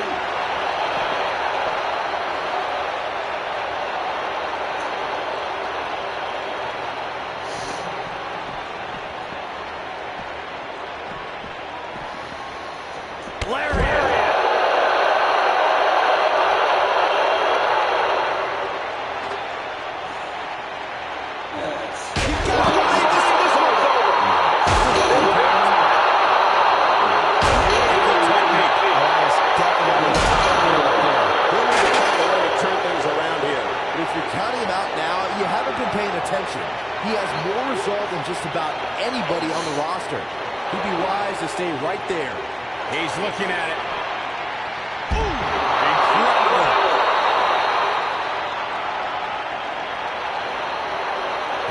He has more resolve than just about anybody on the roster. He'd be wise to stay right there. He's looking at it. Ooh, incredible.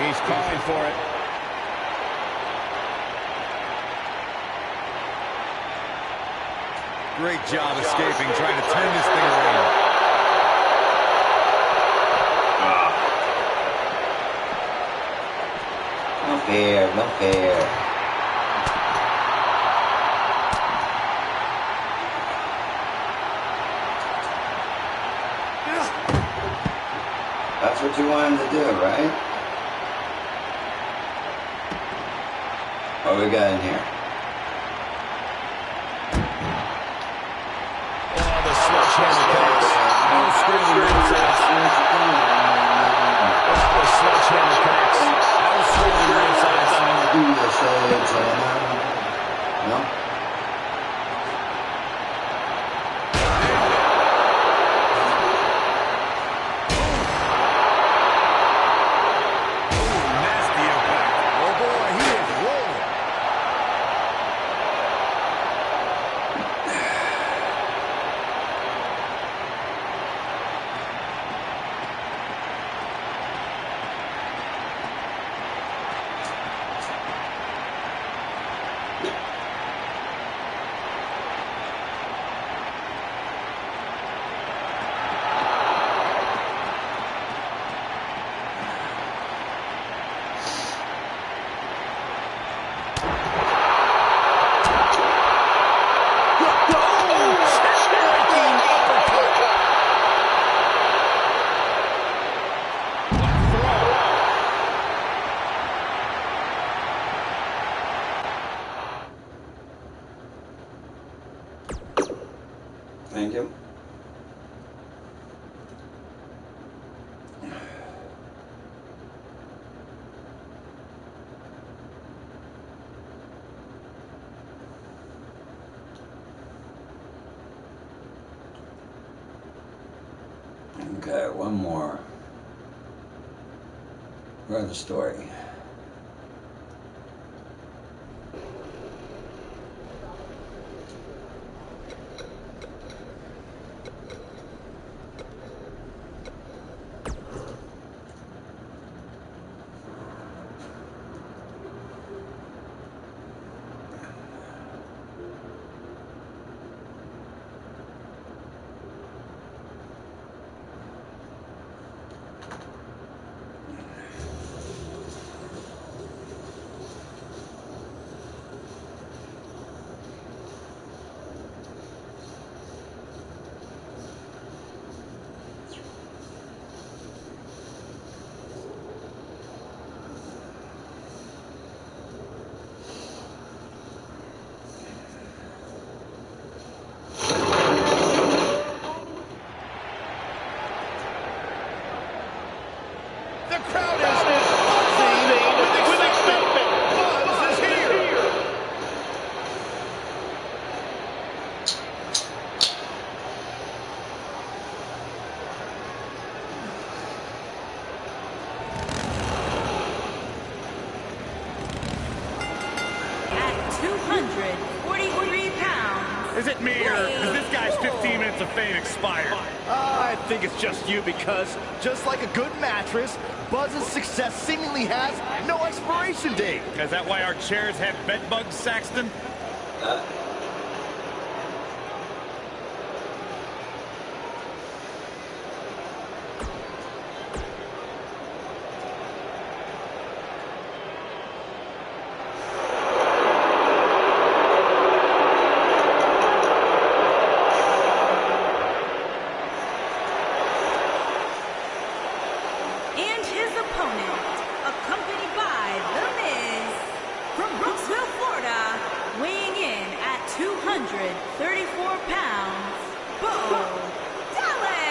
He's calling for it. Great job escaping, trying to turn this thing around. No fair, no fair. That's what you wanted to do, right? What we got in here? Oh, the sledgehammer connects. No screen to the inside. The sledgehammer connects. No screen to the inside. Do you say no? Thank you. Okay, one more. Run the story. The crowd is buzzing with excitement. Buzz is here. At 243 pounds. Is it me, or has this guy's 15 minutes of fame expired? I think it's just you, because just like a good mattress, Buzz's success seemingly has no expiration date. Is that why our chairs have bed bugs, Saxton? And his opponent, accompanied by The Miz, from Brooksville, Florida, weighing in at 234 pounds, Bo Dallas.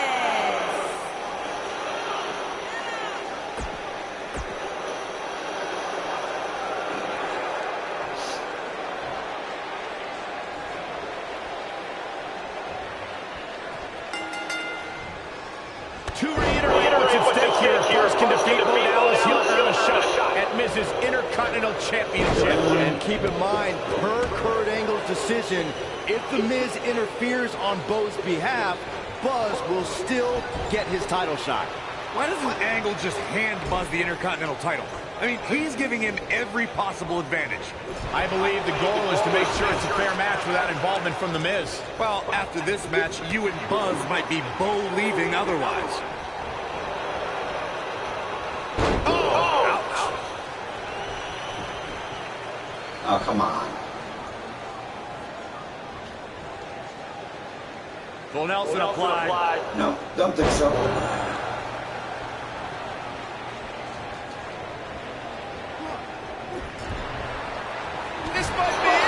To reiterate what's at stake here, if Buzz can defeat Bo Dallas, he'll earn a shot at Miz's Intercontinental Championship. And keep in mind, per Kurt Angle's decision, if The Miz interferes on Bo's behalf, Buzz will still get his title shot. Why doesn't Angle just hand Buzz the Intercontinental title? I mean, he's giving him every possible advantage. I believe the goal is to make sure it's a fair match without involvement from The Miz. Well, after this match, you and Buzz might be Bo-leaving otherwise. Oh, come on. Full Nelson applied. No, don't think so. This might be it.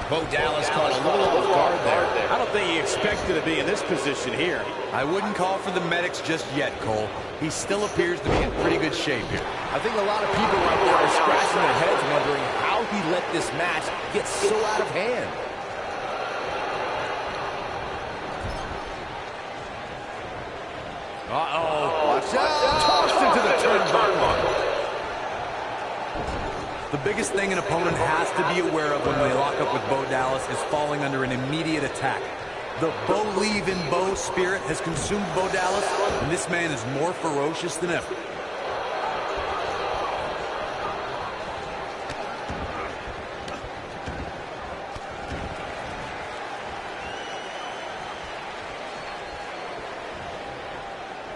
Bo Dallas caught a little off guard there. I don't think he expected to be in this position here. I wouldn't call for the medics just yet, Cole. He still appears to be in pretty good shape here. I think a lot of people right there are scratching their heads wondering how he let this match get so out of hand. Uh-oh. Watch out. Tossed into the turnbuckle. The biggest thing an opponent has to be aware of when they lock up with Bo Dallas is falling under an immediate attack. The Bo-leave in Bo spirit has consumed Bo Dallas, and this man is more ferocious than ever.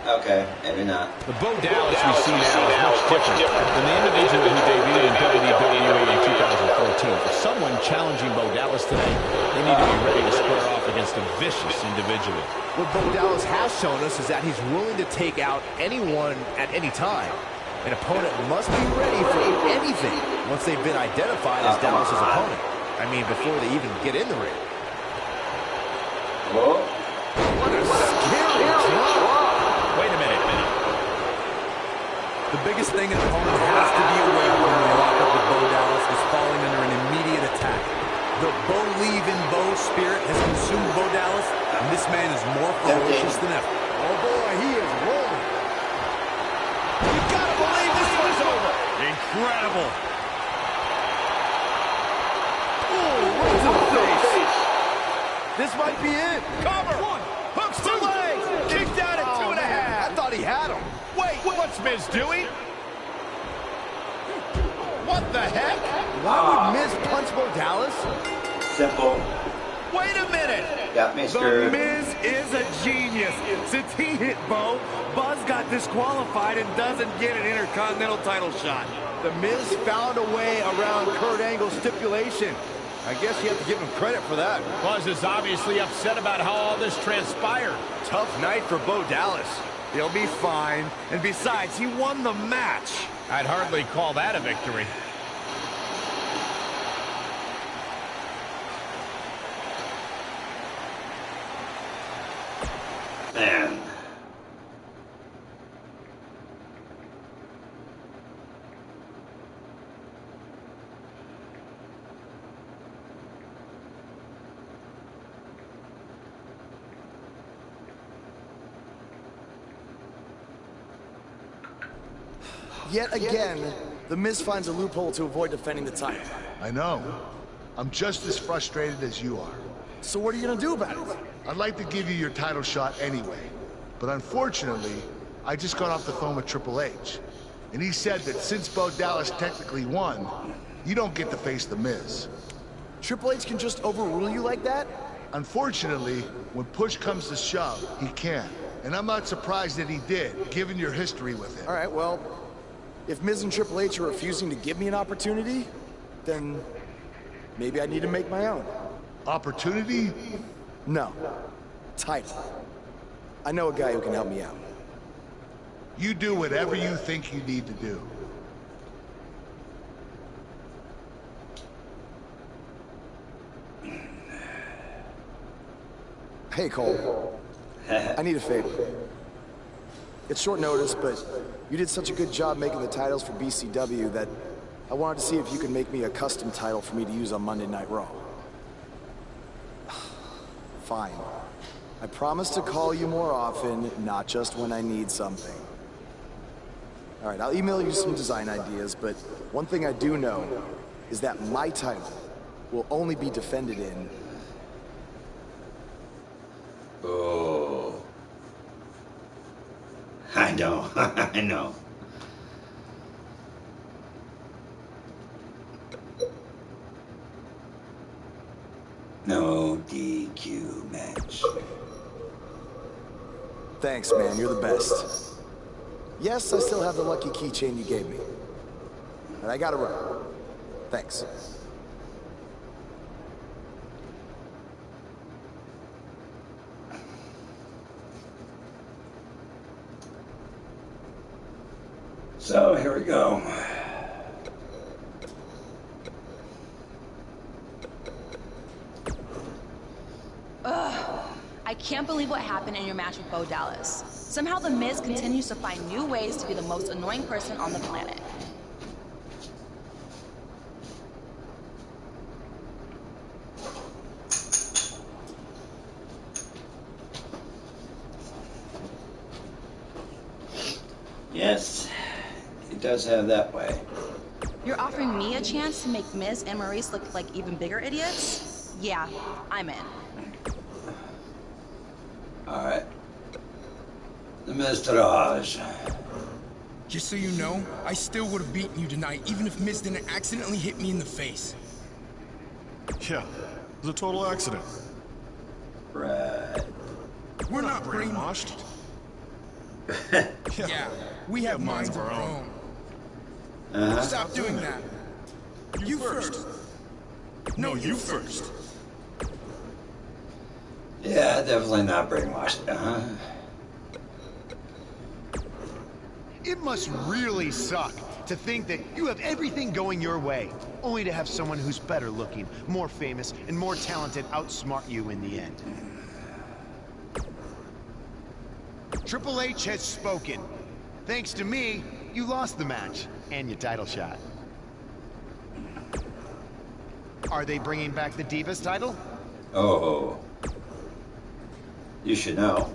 Okay, maybe not. The Bo Dallas we see now is much different than the individual who debuted in WWE in 2014. For someone challenging Bo Dallas today, they need to be ready to square off against a vicious individual. What Bo Dallas has shown us is that he's willing to take out anyone at any time. An opponent must be ready for anything once they've been identified as Dallas's opponent. I mean, before they even get in the ring. Whoa. What a scary drop. Wait a minute. The biggest thing an opponent has to be aware of when they lock up with Bo Dallas is falling under an immediate attack. The Bo-leave in Bo spirit has consumed Bo Dallas, and this man is more ferocious than ever. Oh boy, he is rolling. You gotta believe this one's over. Incredible. Oh, right to the face. This might be it. Cover. One. Hooks to legs. Kicked out at 2.5. I thought he had him. Wait, what's Miz doing? What the heck? Why would Miz punch Bo Dallas? Simple. Wait a minute. Got me The screwed. Miz is a genius. Since he hit Bo, Buzz got disqualified and doesn't get an Intercontinental title shot. The Miz found a way around Kurt Angle's stipulation. I guess you have to give him credit for that. Buzz is obviously upset about how all this transpired. Tough night for Bo Dallas. He'll be fine. And besides, he won the match. I'd hardly call that a victory. Man. Yet again, The Miz finds a loophole to avoid defending the title. I know. I'm just as frustrated as you are. So what are you gonna do about it? I'd like to give you your title shot anyway. But unfortunately, I just got off the phone with Triple H. And he said that since Bo Dallas technically won, you don't get to face The Miz. Triple H can just overrule you like that? Unfortunately, when push comes to shove, he can. And I'm not surprised that he did, given your history with him. All right, well, if Miz and Triple H are refusing to give me an opportunity, then maybe I need to make my own. Opportunity? No. Title. I know a guy who can help me out. You do whatever you think you need to do. Hey, Cole. I need a favor. It's short notice, but you did such a good job making the titles for BCW that I wanted to see if you could make me a custom title for me to use on Monday Night Raw. Fine. I promise to call you more often, not just when I need something. All right, I'll email you some design ideas, but one thing I do know is that my title will only be defended in... Oh. I know, I know. No DQ match. Thanks, man. You're the best. Yes, I still have the lucky keychain you gave me. But I gotta run. Thanks. So, here we go. I can't believe what happened in your match with Bo Dallas. Somehow The Miz continues to find new ways to be the most annoying person on the planet. Yes, it does have that way. You're offering me a chance to make Miz and Maurice look like even bigger idiots? Yeah, I'm in. Alright. The Mr. Raj. Just so you know, I still would have beaten you tonight, even if Miz didn't accidentally hit me in the face. Yeah, it was a total accident. Right. We're not brainwashed. Yeah, we have minds of our own. Stop doing that. You first. No, you first. Yeah, definitely not brainwashed. It must really suck to think that you have everything going your way, only to have someone who's better looking, more famous, and more talented outsmart you in the end. Triple H has spoken. Thanks to me, you lost the match and your title shot. Are they bringing back the Divas title? Oh. You should know.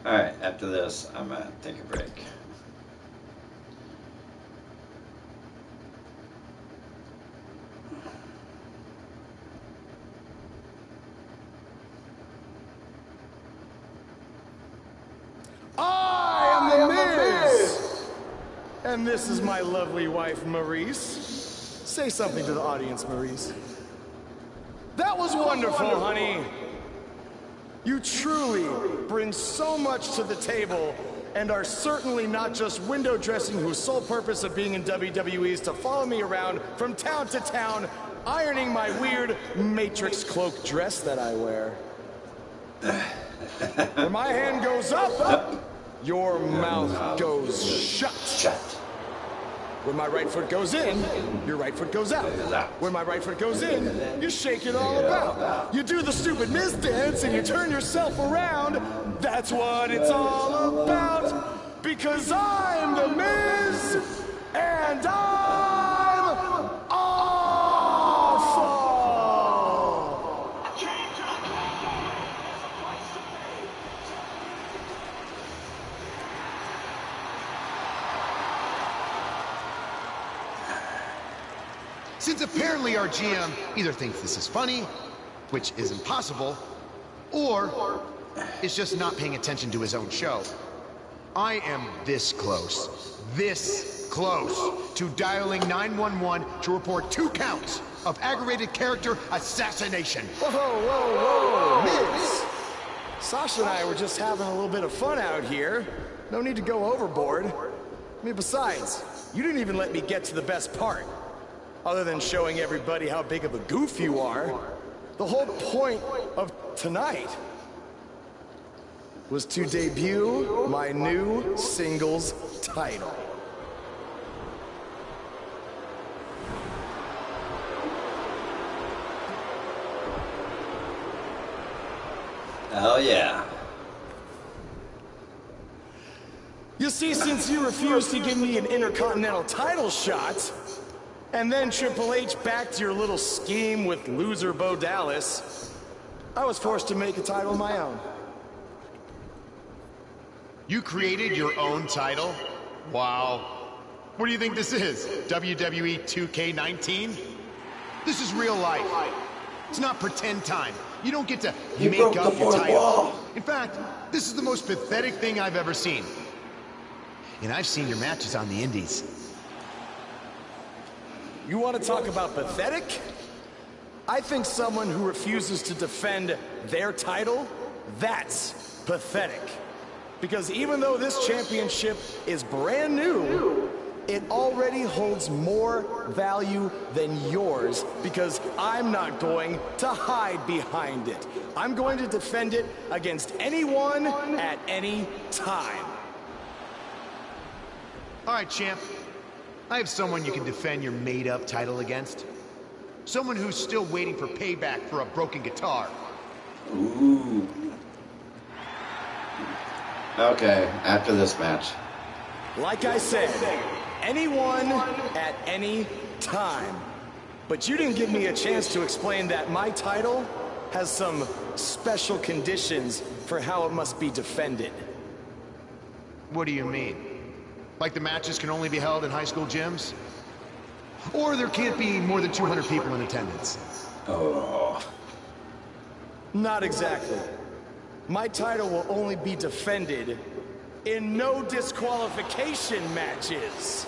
Alright, after this, I'm gonna take a break. I am the Miz! And this is my lovely wife, Maurice. Say something to the audience, Maurice. That was wonderful, honey. You truly bring so much to the table and are certainly not just window dressing whose sole purpose of being in WWE is to follow me around from town to town, ironing my weird Matrix cloak dress that I wear. When my hand goes up, your mouth goes shut. When my right foot goes in, your right foot goes out. When my right foot goes in, you shake it all about. You do the stupid Miz dance and you turn yourself around. That's what it's all about. Because I'm the Miz, and I'm awful. Since apparently our GM either thinks this is funny, which is impossible, or is just not paying attention to his own show, I am this close to dialing 911 to report 2 counts of aggravated character assassination. Whoa, Miz! Sasha and I were just having a little bit of fun out here. No need to go overboard. I mean, besides, you didn't even let me get to the best part. Other than showing everybody how big of a goof you are, the whole point of tonight was to debut my new singles title. Oh yeah. You see, since you refused to give me an Intercontinental title shot, and then Triple H backed your little scheme with loser Bo Dallas, I was forced to make a title of my own. You created your own title? Wow. What do you think this is? WWE 2K19? This is real life. It's not pretend time. You don't get to make up your title. In fact, this is the most pathetic thing I've ever seen. And I've seen your matches on the indies. You want to talk about pathetic? I think someone who refuses to defend their title, that's pathetic. Because even though this championship is brand new, it already holds more value than yours because I'm not going to hide behind it. I'm going to defend it against anyone at any time. All right, champ. I have someone you can defend your made-up title against. Someone who's still waiting for payback for a broken guitar. Ooh. Okay, after this match. Like I said, anyone at any time. But you didn't give me a chance to explain that my title has some special conditions for how it must be defended. What do you mean? Like the matches can only be held in high school gyms? Or there can't be more than 200 people in attendance? Oh. Not exactly. My title will only be defended in no disqualification matches.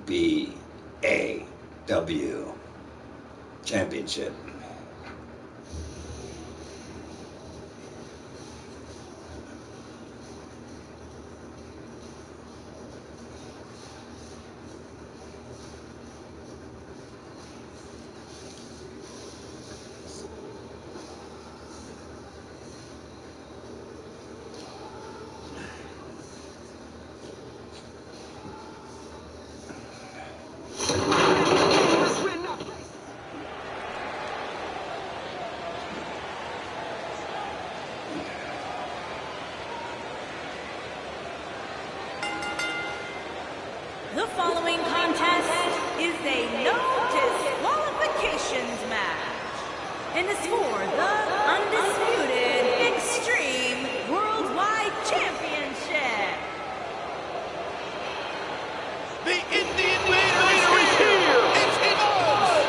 B.A.W. Championship. The following contest is a no disqualifications match, and is for the undisputed Extreme Worldwide Championship. The Indian Leader is here! It's Buzz!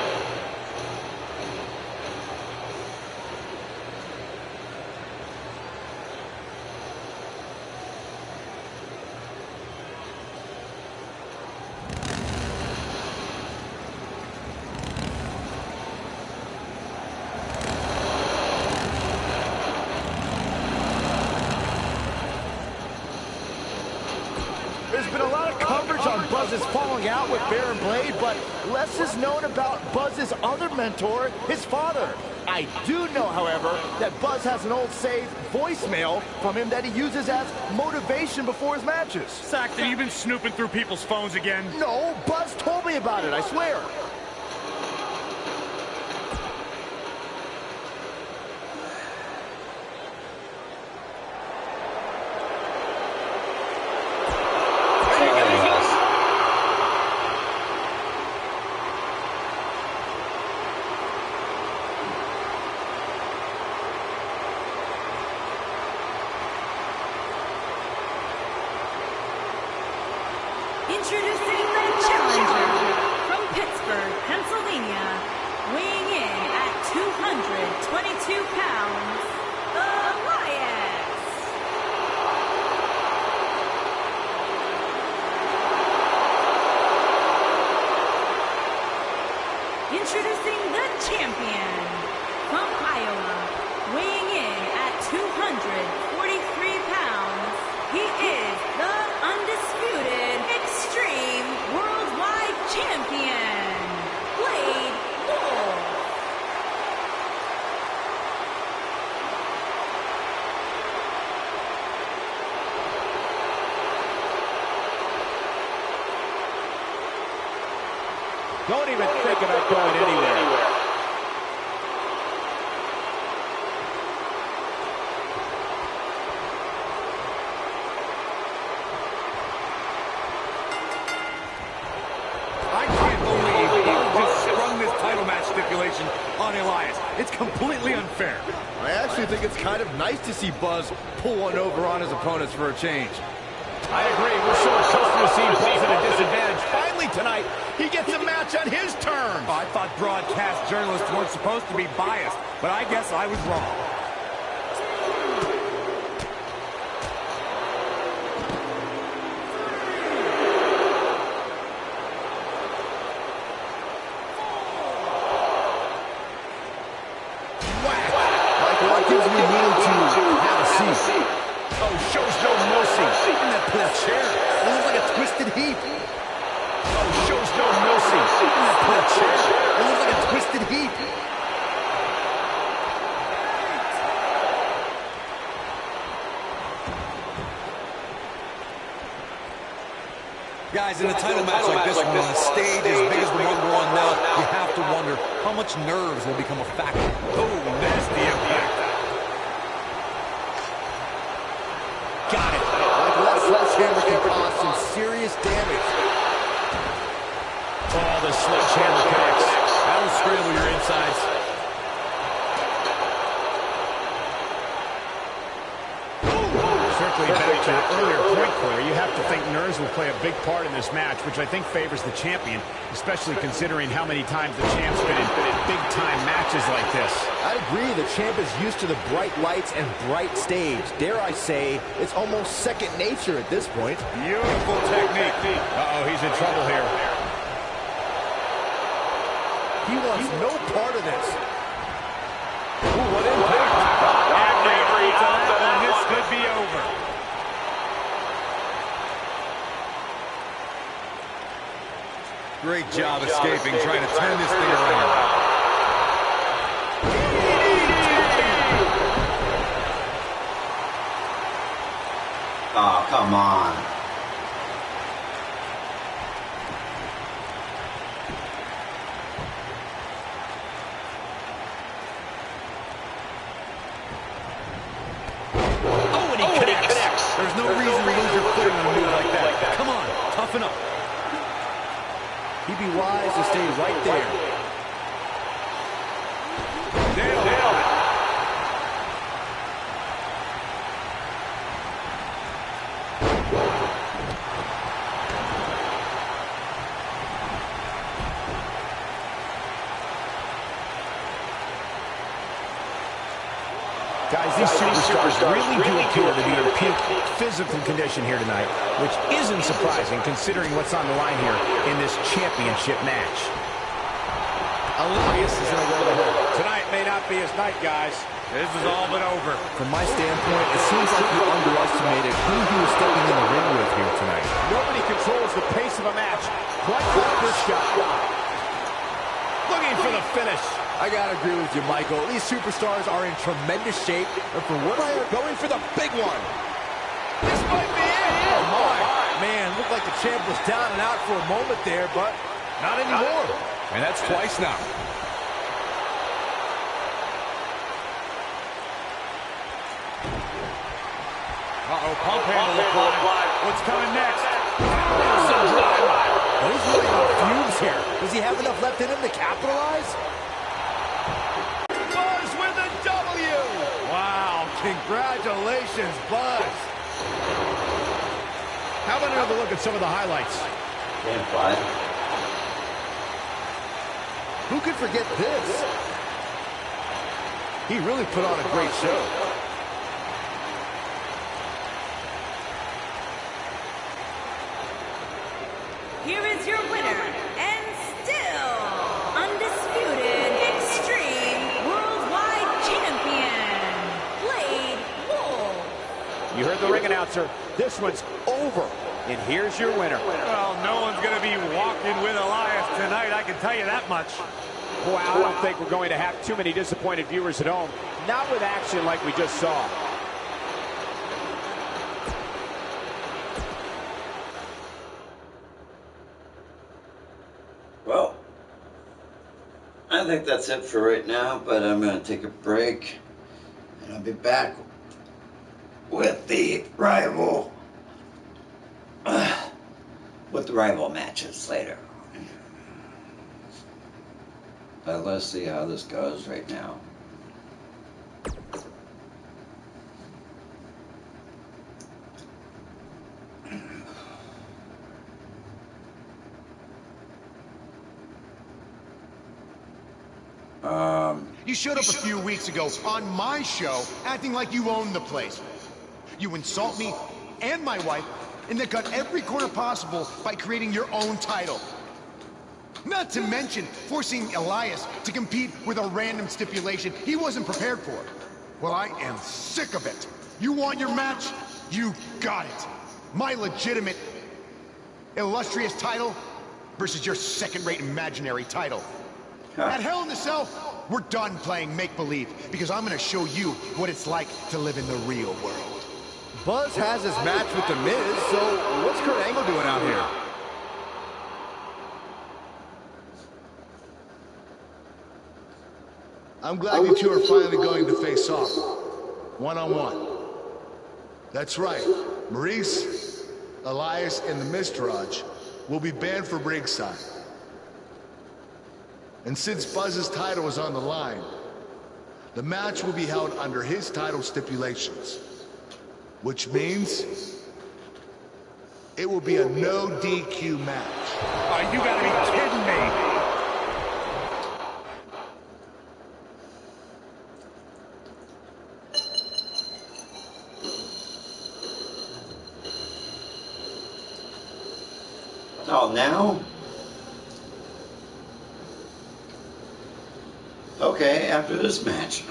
There's been a lot of coverage on Buzz's falling out with Bear and Blade, but less is known about Buzz's other mentor, his father. I do know, however, that Buzz has an old saved voicemail from him that he uses as motivation before his matches. Saxton, you've been snooping through people's phones again? No, Buzz told me about it, I swear. Introducing the challenger from Pittsburgh, Pennsylvania, weighing in at 222 pounds, Elias. Introducing the champion from Iowa, weighing in at 243 pounds, he is the undisputed Extreme Worldwide Champion, Blade Wolf. Don't even think about going anywhere. Stipulation on Elias. It's completely unfair. I actually think it's kind of nice to see Buzz pull one over on his opponents for a change. I agree. We're so accustomed to seeing Buzz at a disadvantage. Finally tonight, he gets a match on his terms. I thought broadcast journalists weren't supposed to be biased, but I guess I was wrong. Guys, in a title match like this one, on a stage as big as the one we're on now, you have to wonder how much nerves will become a factor. Oh, nasty impact. Got it. That sledgehammer can cause some serious damage. Oh, the sledgehammer connects. That'll scramble your insides. Circling back to your earlier point, Corey, you have to think nerves will play a big part in this match, which I think favors the champion, especially considering how many times the champ's been in big-time matches like this. I agree. The champ is used to the bright lights and bright stage. Dare I say, it's almost second nature at this point. Beautiful technique. Uh-oh, he's in trouble here. He wants no part of this. Ooh, what impact. Every out of that, this could be over. Great job escaping, trying to turn this thing around. Oh, come on. There's no reason to lose your footing on a move like that. Come on, toughen up. He'd be wise to stay right there. Nailed it. Guys, these superstars really do appear to be in peak physical condition here tonight, which isn't surprising considering what's on the line here in this championship match. Elias is in a world of hurt. Tonight may not be his night, guys. This is all but over. From my standpoint, it seems like you underestimated who he was stepping in the ring with here tonight. Nobody controls the pace of a match quite like this shot. Looking for the finish. I gotta agree with you, Michael. These superstars are in tremendous shape, and for what I am going for the big one. This might be it. Oh my. Man, looked like the champ was down and out for a moment there, but not anymore. And that's twice now. Uh-oh, pump handle applied. What's coming next? Well, he's really on fumes here. Does he have enough left in him to capitalize? Buzz with a W. Wow, congratulations, Buzz. How about another look at some of the highlights? Can't fight. Who could forget this? He really put on a great show. Here is your winner, and still undisputed Extreme Worldwide Champion, Blade Wolf. You heard the ring announcer. This one's over. And here's your winner. Well, no one's going to be walking with Elias tonight, I can tell you that much. Boy, I don't think we're going to have too many disappointed viewers at home. Not with action like we just saw. Well, I think that's it for right now, but I'm going to take a break, and I'll be back with the rival matches later. But let's see how this goes right now. You showed up a few weeks ago on my show acting like you owned the place. You insult me and my wife, and then cut every corner possible by creating your own title. Not to mention forcing Elias to compete with a random stipulation he wasn't prepared for. Well, I am sick of it. You want your match? You got it. My legitimate, illustrious title versus your second-rate imaginary title. At Hell in the Cell, we're done playing make-believe because I'm gonna show you what it's like to live in the real world. Buzz has his match with The Miz, so what's Kurt Angle doing out here? I'm glad you two are finally going to face off, one-on-one. That's right, Maurice, Elias, and the Miztourage will be banned from ringside. And since Buzz's title is on the line, the match will be held under his title stipulations, which means it will be a no DQ match. Oh, you gotta be kidding me. Oh, now? Okay, after this match.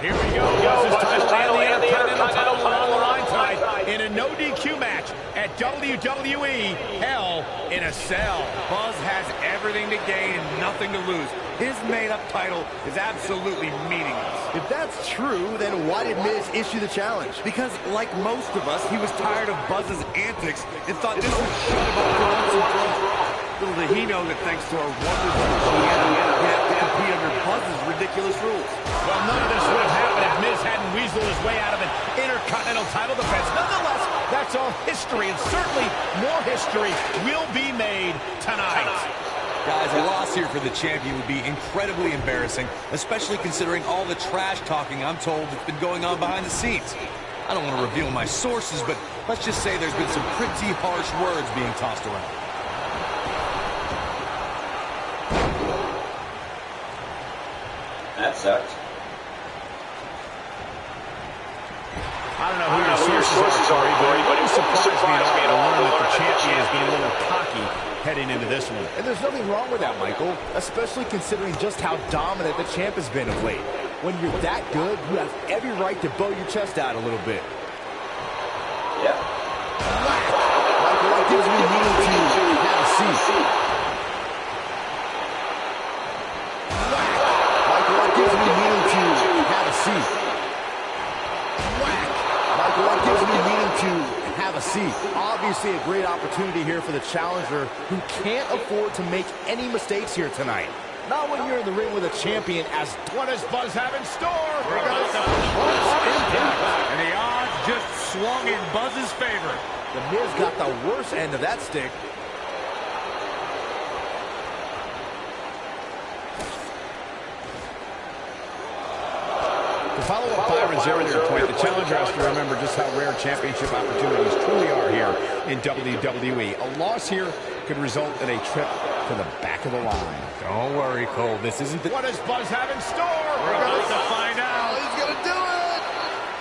Here we go. Buzz's title and the Intercontinental title on the line tonight in a no DQ match at WWE Hell in a Cell. Buzz has everything to gain and nothing to lose. His made-up title is absolutely meaningless. If that's true, then why did Miz issue the challenge? Because, like most of us, he was tired of Buzz's antics and thought this would shut him up for once and for all. Little did he know that thanks to our wonders he'd have to compete under Buzz's ridiculous rules. Well, none of this would have happened if Miz hadn't weaseled his way out of an Intercontinental title defense. Nonetheless, that's all history, and certainly more history will be made tonight. Guys, a loss here for the champion would be incredibly embarrassing, especially considering all the trash talking I'm told that's been going on behind the scenes. I don't want to reveal my sources, but let's just say there's been some pretty harsh words being tossed around. That sucked. I don't know who your sources are, Corey, but it surprised me to learn that the champion is being a little cocky heading into this one. And there's nothing wrong with that, Michael, especially considering just how dominant the champ has been of late. When you're that good, you have every right to bow your chest out a little bit. Yeah. Michael, that gives me meaning to have a seat. Michael, that gives me meaning to have a seat. Michael, that gives me meaning to have a seat. Obviously a great opportunity here for the challenger who can't afford to make any mistakes here tonight. Not when you're in the ring with a champion as... What does Buzz have in store? We're about to punch impact. And the odds just swung in Buzz's favor. The Miz got the worst end of that stick. To follow up Byron's earlier point, the challenger has to remember just how rare championship opportunities truly are here in WWE. A loss here could result in a trip to the back of the line. Don't worry, Cole. This isn't the... What does Buzz have in store? We're about to find out. He's going to do it.